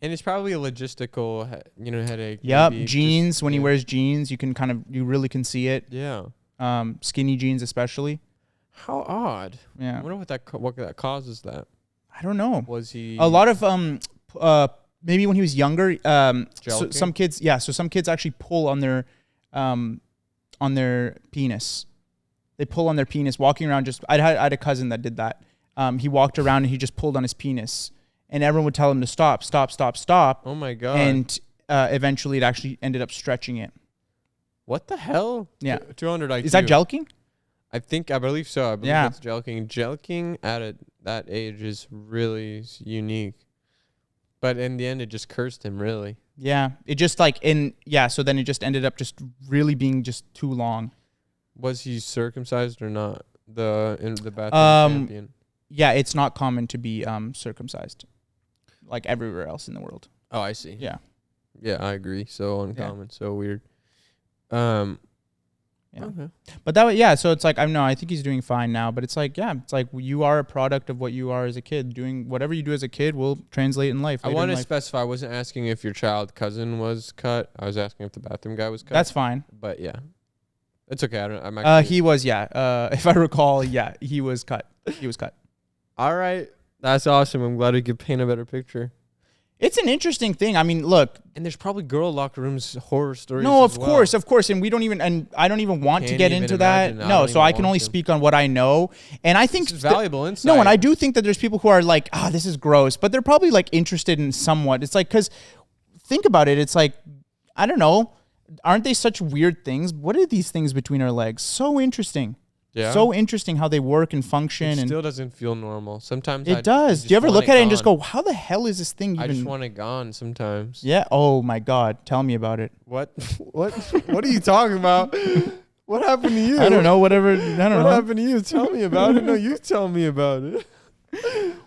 And it's probably a logistical, headache. Yep. maybe. Jeans. Just- When he yeah. wears jeans, you really can see it. Yeah. Skinny jeans, especially. How odd. I Yeah. wonder what that causes that. I don't know. Was he A lot of maybe when he was younger, so Jelking? some kids, so some kids actually pull on their penis. They pull on their penis walking around. I had a cousin that did that. He walked around and he just pulled on his penis, and everyone would tell him to stop. Oh my god. And eventually it actually ended up stretching it. What the hell? Yeah. 200 IQ. Is that jelking? I believe so. I believe Yeah. that's jelking. Jelking at that age is really unique. But in the end, it just cursed him, really. Yeah. It just so then it just ended up just really being just too long. Was he circumcised or not? The bathroom champion. Yeah, it's not common to be circumcised like everywhere else in the world. Oh, I see. Yeah. Yeah, I agree. So uncommon. So weird. Yeah. Okay. But that, yeah. So it's like, I think he's doing fine now. But it's like, yeah, it's like you are a product of what you are as a kid. Doing whatever you do as a kid will translate in life. I want to specify. I wasn't asking if your child cousin was cut. I was asking if the bathroom guy was cut. That's fine. But yeah, it's okay. I'm actually. He was, yeah. If I recall, yeah, he was cut. He was cut. All right. That's awesome. I'm glad we could paint a better picture. It's an interesting thing. I mean, look. And there's probably girl locker rooms horror stories. No, as of well. course. And I don't even want to Can't get even into that. imagine. No, so I can want only to. speak on what I know. And I think This is valuable insight. No, and I do think that there's people who are like, this is gross, but they're probably like interested in somewhat. It's like, because think about it. It's like, I don't know. Aren't they such weird things? What are these things between our legs? So interesting. Yeah. So interesting how they work and function. It and still doesn't feel normal. Sometimes it does. Do you ever look at it and just go, how the hell is this thing even? I just want it gone sometimes. Yeah. Oh my God. Tell me about it. What? What are you talking about? What happened to you? I don't know. Whatever. I don't know. What happened to you? Tell me about it. No, you tell me about it.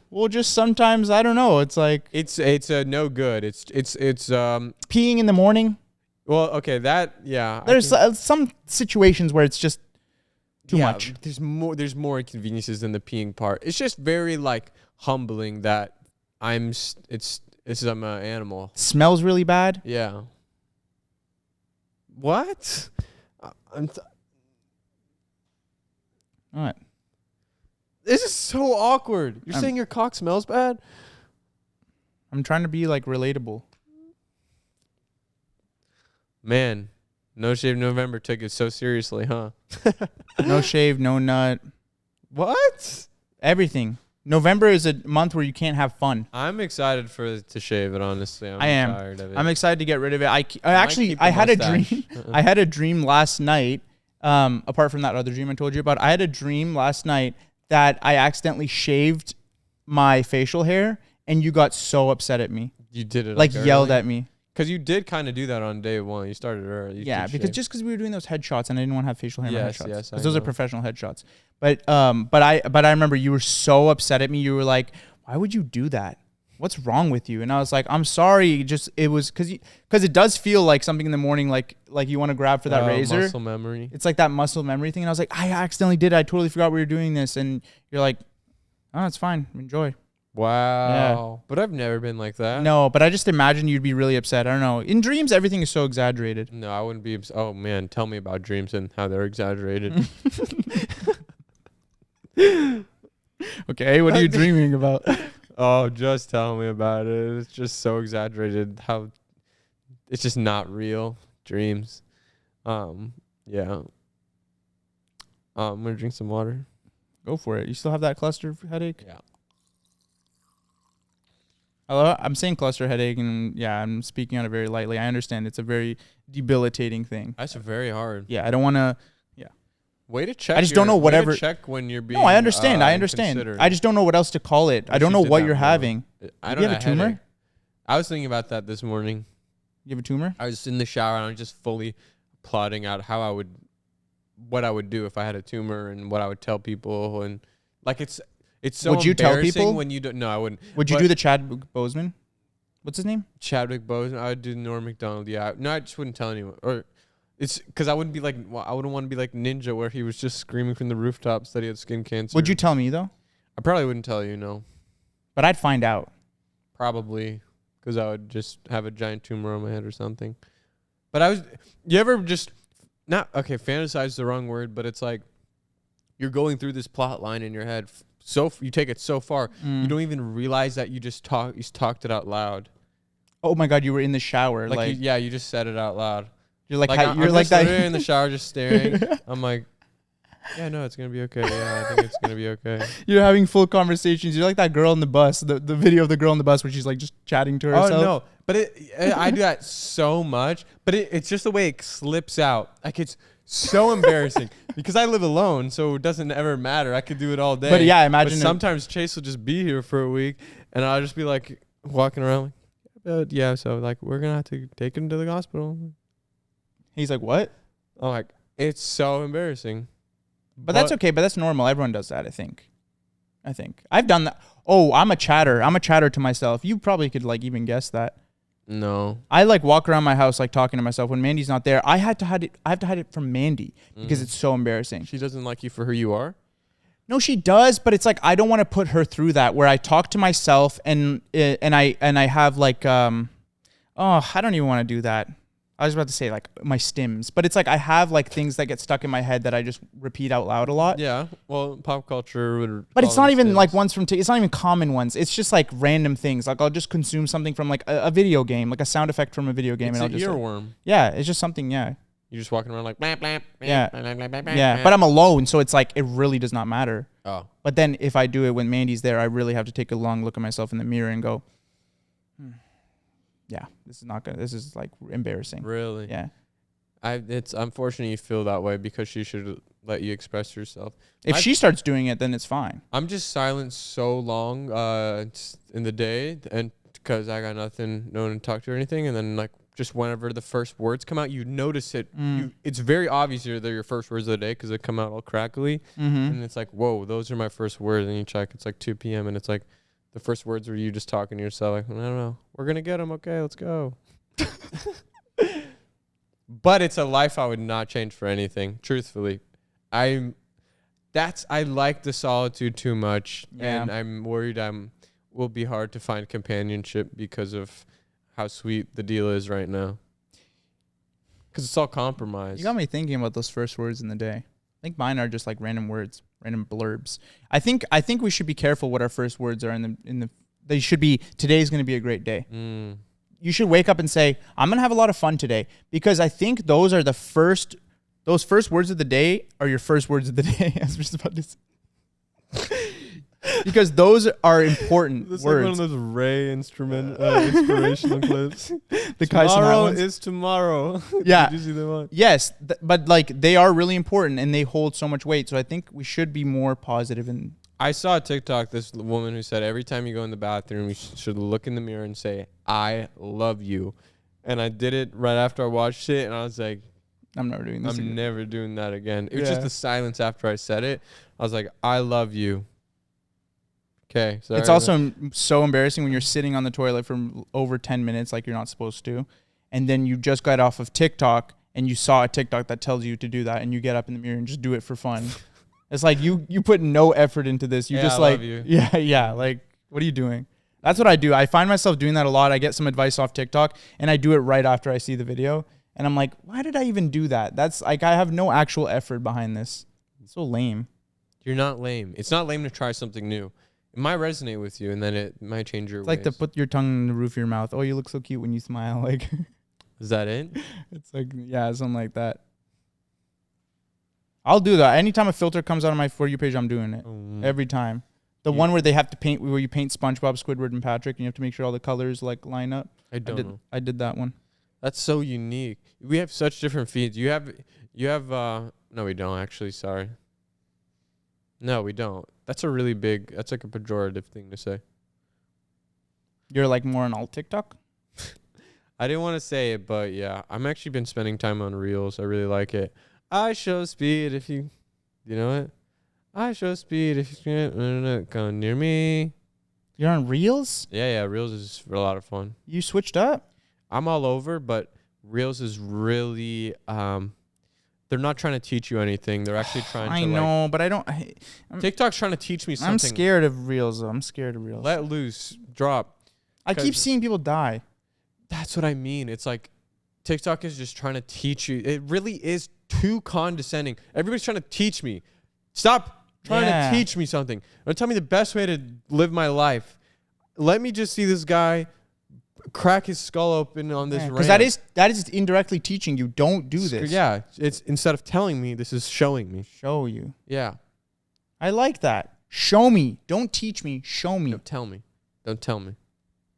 Well, just sometimes, I don't know. It's like It's a no good. It's peeing in the morning. well, okay, that yeah. There's some situations where it's just too much. There's more inconveniences than the peeing part. It's just very like humbling that I'm an animal. Smells really bad. Yeah. What? What? This is so awkward. You're saying your cock smells bad? I'm trying to be like relatable. Man, No Shave November took it so seriously, huh? No shave, no nut. What? Everything. November is a month where you can't have fun. I'm excited to shave it, honestly. I am. Tired of it. I'm excited to get rid of it. I keep had the a dream. mustache. I had a dream last night. Apart from that other dream I told you about, I had a dream last night that I accidentally shaved my facial hair, and you got so upset at me. You did it Like yelled at me. Because you did kind of do that on day one. You started early. Yeah, because we were doing those headshots, and I didn't want to have facial hair in my Yes, headshots. yes, I Because those are know. professional headshots. But I remember you were so upset at me. You were like, "Why would you do that? What's wrong with you?" And I was like, "I'm sorry. It was because it does feel like something in the morning, like you want to grab for that razor. Muscle memory. It's like that muscle memory thing." And I was like, "I accidentally did it. I totally forgot we were doing this." And you're like, "Oh, it's fine. Enjoy." Wow. But I've never been like that. No, but I just imagine you'd be really upset. I don't know. In dreams, everything is so exaggerated. No, I wouldn't be. Oh, man. Tell me about dreams and how they're exaggerated. Okay, what are you dreaming about? Oh, just tell me about it. It's just so exaggerated how it's just not real dreams. Yeah. I'm going to drink some water. Go for it. You still have that cluster headache? Yeah. Hello? I'm saying cluster headache, and yeah, I'm speaking on it very lightly. I understand it's a very debilitating thing. That's very hard. Yeah, I don't want to. Way to check. I just don't know whatever. Check when you're being. No, I understand. I understand. considered. I just don't know what else to call it. I don't know what you're having. I Do don't you have a tumor? headache. I was thinking about that this morning. You have a tumor? I was in the shower and I was just fully plotting out what I would do if I had a tumor and what I would tell people, and like it's so Would you tell embarrassing people? when you don't. No, I wouldn't. Would you do the Chadwick Boseman? What's his name? Chadwick Boseman? I would do Norm Macdonald. Yeah, no, I just wouldn't tell anyone. Or it's because I wouldn't be like, I wouldn't want to be like Ninja, where he was just screaming from the rooftops that he had skin cancer. Would you tell me though? I probably wouldn't tell you. No, But I'd find out. probably because I would just have a giant tumor on my head or something. But you ever just not okay? Fantasize is the wrong word, but it's like you're going through this plot line in your head. So you take it so far, you don't even realize that you talked it out loud. Oh my God, you were in the shower. You just said it out loud. You're like, I'm you're like just that. literally in the shower just staring. I'm like, yeah, no, it's gonna be okay. Yeah, I think it's gonna be okay. You're having full conversations. You're like that girl in the bus. The video of the girl in the bus where she's like just chatting to herself. Oh no, but I do that so much. But it's just the way it slips out. Like it's so embarrassing because I live alone, so it doesn't ever matter. I could do it all day. But yeah, imagine But sometimes Chase will just be here for a week, and I'll just be like walking around. Like, yeah, so like we're gonna have to take him to the hospital. He's like, what? I'm like, it's so embarrassing. But that's okay. But that's normal. Everyone does that, I think. I've done that. Oh, I'm a chatter to myself. You probably could like even guess that. No. I like walk around my house like talking to myself when Mandy's not there. I have to hide it from Mandy because it's so embarrassing. She doesn't like you for who you are? No, she does, but it's like I don't want to put her through that where I talk to myself and I have like I don't even want to do that. I was about to say like my stims, but it's like I have like things that get stuck in my head that I just repeat out loud a lot. Yeah. Well, pop culture would. But it's not even like ones from it's not even common ones. It's just like random things. Like I'll just consume something from like a video game, like a sound effect from a video game, It's and I'll an just earworm. yeah, it's just something. Yeah. You're just walking around like blah, blah, blah, Yeah. blah, blah, blah, blah, Yeah, blah. but I'm alone, so it's like it really does not matter. Oh. But then if I do it when Mandy's there, I really have to take a long look at myself in the mirror and go, yeah, this is not good. This is like embarrassing. Really? Yeah. It's unfortunate you feel that way because she should let you express yourself. If she starts doing it, then it's fine. I'm just silent so long in the day, and because I got no one to talk to or anything, and then like just whenever the first words come out, you notice it. It's very obvious they're your first words of the day because they come out all crackly, and it's like, whoa, those are my first words. And you check, it's like 2 p.m. and it's like the first words were you just talking to yourself, like, I don't know, we're gonna get them. Okay, let's go. But it's a life I would not change for anything. Truthfully, I like the solitude too much, and I'm worried will be hard to find companionship because of how sweet the deal is right now. Because it's all compromise. You got me thinking about those first words in the day. I think mine are just like random words, random blurbs. I think we should be careful what our first words are in the. They should be today's going to be a great day. You should wake up and say, I'm going to have a lot of fun today, because I think those are those first words of the day are your first words of the day. I was just about to say. Because those are important This words. Like one of those Ray inspirational clips. Tomorrow is tomorrow. Yeah. Did you see that one? Yes, but like they are really important and they hold so much weight. So I think we should be more positive. And I saw a TikTok, this woman who said every time you go in the bathroom, you should look in the mirror and say, I love you. And I did it right after I watched it, and I was like, I'm never doing this. I'm never doing that again. It was Yeah. just the silence after I said it. I was like, I love you. Okay. Sorry. It's also so embarrassing when you're sitting on the toilet for over 10 minutes like you're not supposed to. And then you just got off of TikTok and you saw a TikTok that tells you to do that, and you get up in the mirror and just do it for fun. It's like you put no effort into this. You just I like, love you. yeah. Like, what are you doing? That's what I do. I find myself doing that a lot. I get some advice off TikTok and I do it right after I see the video. And I'm like, why did I even do that? That's like, I have no actual effort behind this. It's so lame. You're not lame. It's not lame to try something new. It might resonate with you, and then it might change your It's like to put your tongue in the roof of your mouth. Oh, you look so cute when you smile. Like, Is that it? it's like, yeah, something like that. I'll do that. Anytime a filter comes out of my For You page, I'm doing it. Every time. The one where they have to paint, where you paint SpongeBob, Squidward, and Patrick, and you have to make sure all the colors like line up. I don't know. I did that one. That's so unique. We have such different feeds. You have no, we don't actually. Sorry. No, we don't. That's a really big, that's like a pejorative thing to say. You're like more on alt TikTok? I didn't want to say it, but yeah, I'm actually been spending time on Reels. I really like it. I show speed if you know it. I show speed if you come near me. You're on Reels? Yeah, Reels is a lot of fun. You switched up? I'm all over, but Reels is really, they're not trying to teach you anything. They're actually trying to. I know, but I don't. TikTok's trying to teach me something. I'm scared of Reels, though. I'm scared of Reels. Let loose, drop. I keep seeing people die. That's what I mean. It's like TikTok is just trying to teach you. It really is too condescending. Everybody's trying to teach me. Stop trying to teach me something. Or tell me the best way to live my life. Let me just see this guy crack his skull open on this ramp. Because that is indirectly teaching you. Don't do this. Yeah. It's instead of telling me, this is showing me. Show you. Yeah. I like that. Show me. Don't teach me. Show me. Don't tell me. Don't tell me.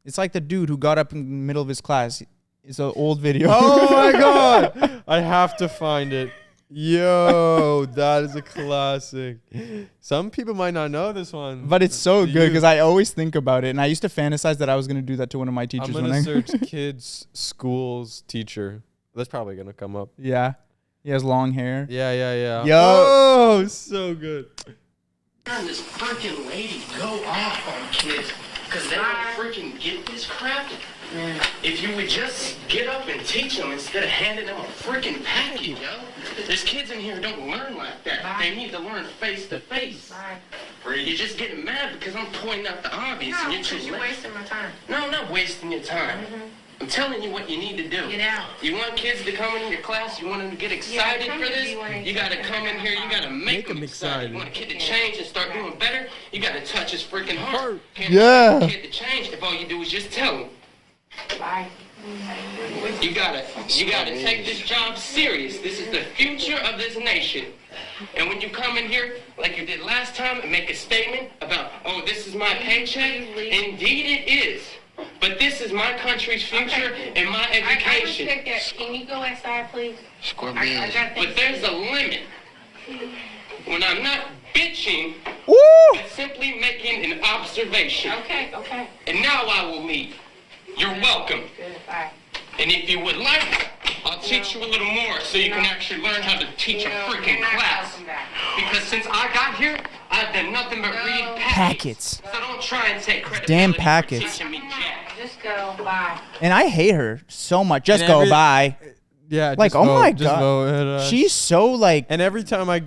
It's like the dude who got up in the middle of his class. It's an old video. Oh my God. I have to find it. Yo, that is a classic. Some people might not know this one. But it's so good because I always think about it. And I used to fantasize that I was going to do that to one of my teachers. I'm going to search kids, schools, teacher. That's probably going to come up. Yeah. He has long hair. Yeah. Yo. Oh, so good. This freaking lady go off on kids. Because they don't freaking get this crap. If you would just get up and teach them instead of handing them a freaking packet, yo. There's kids in here who don't learn like that. They need to learn face to face. You're just getting mad because I'm pointing out the obvious and you're too late. You're wasting my time. No, I'm not wasting your time. I'm telling you what you need to do. Get out. You want kids to come in your class? You want them to get excited for this? You got to come in here. You got to make them excited. You want a kid to change and start doing better? You got to touch his freaking heart. Can't Yeah. expect a kid to change if all you do is just tell him. Bye. You gotta take this job serious. This is the future of this nation. And when you come in here, like you did last time, and make a statement about, oh, this is my paycheck, indeed it is. But this is my country's future and my education. I respect that. Can you go outside, please? I got But there's a limit. When I'm not bitching, I'm simply making an observation. Okay. And now I will leave. You're welcome. Good. Bye. And if you would like, I'll teach you a little more so you can actually learn how to teach a freaking class. Because since I got here, I've done nothing but read packets. So don't try and take credit. Damn packets. For teaching me jack. Just go. Bye. And I hate her so much. Just And go every- by. Yeah, Like, just oh vote, my just God. vote, and, She's so like. and every time I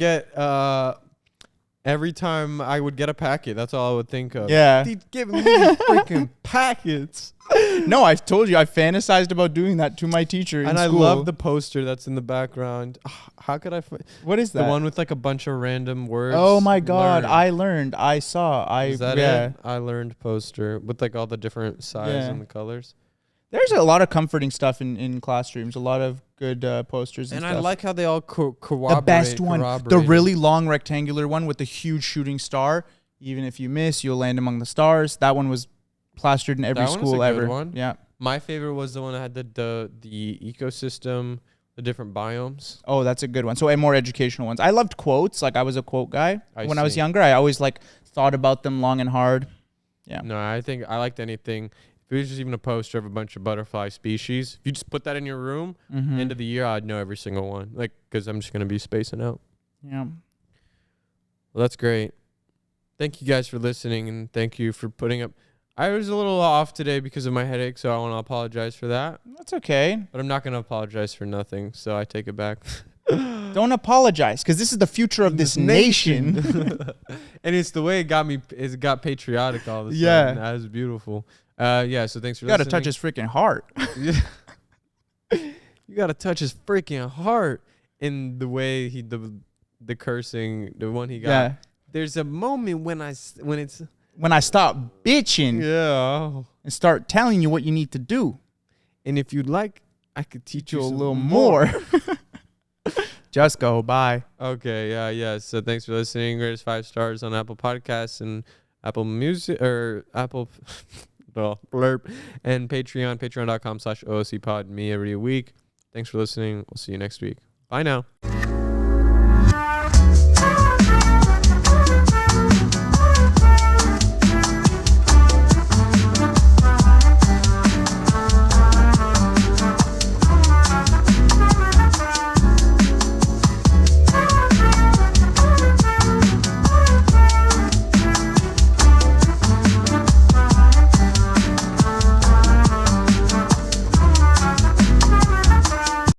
would get a packet, that's all I would think of. Yeah. He's giving me freaking packets. No, I've told you I fantasized about doing that to my teacher in And I school. love the poster that's in the background. How could I find What is that? the one with like a bunch of random words? Oh my God! Learn. I learned. I saw. Is that yeah. it? I learned poster with like all the different sizes Yeah. and the colors. There's a lot of comforting stuff in classrooms. A lot of good posters and And stuff. I like how they all corroborate. the best one, the corroborate. really long rectangular one with the huge shooting star. Even if you miss, you'll land among the stars. That one was plastered in every That one is school a good ever. one. Yeah. My favorite was the one that had the ecosystem, the different biomes. Oh, that's a good one. So, more educational ones. I loved quotes. Like I was a quote guy when I was see. younger. I always like thought about them long and hard. Yeah. No, I think I liked anything. If it was just even a poster of a bunch of butterfly species, if you just put that in your room, Mm-hmm. end of the year, I'd know every single one. Like, because I'm just gonna be spacing out. Yeah. Well, that's great. Thank you guys for listening, and thank you for putting up. I was a little off today because of my headache, so I want to apologize for that. That's okay. But I'm not gonna apologize for nothing, so I take it back. Don't apologize, because this is the future of this nation. And it's the way it got me. It got patriotic all of a Yeah. sudden. That was beautiful. Yeah. So thanks for You got to listening. touch his freaking heart. You gotta touch his freaking heart in the way the cursing, the one he got. Yeah. There's a moment when it's When I stop bitching yeah. and start telling you what you need to do, And if you'd like, I could teach you a some little more. Just go. Bye. Okay, yeah. So thanks for listening. Rate us 5 stars on Apple Podcasts and Apple Music or Apple blurb and patreon.com/OOCpod me every week. Thanks for listening. We'll see you next week. Bye now.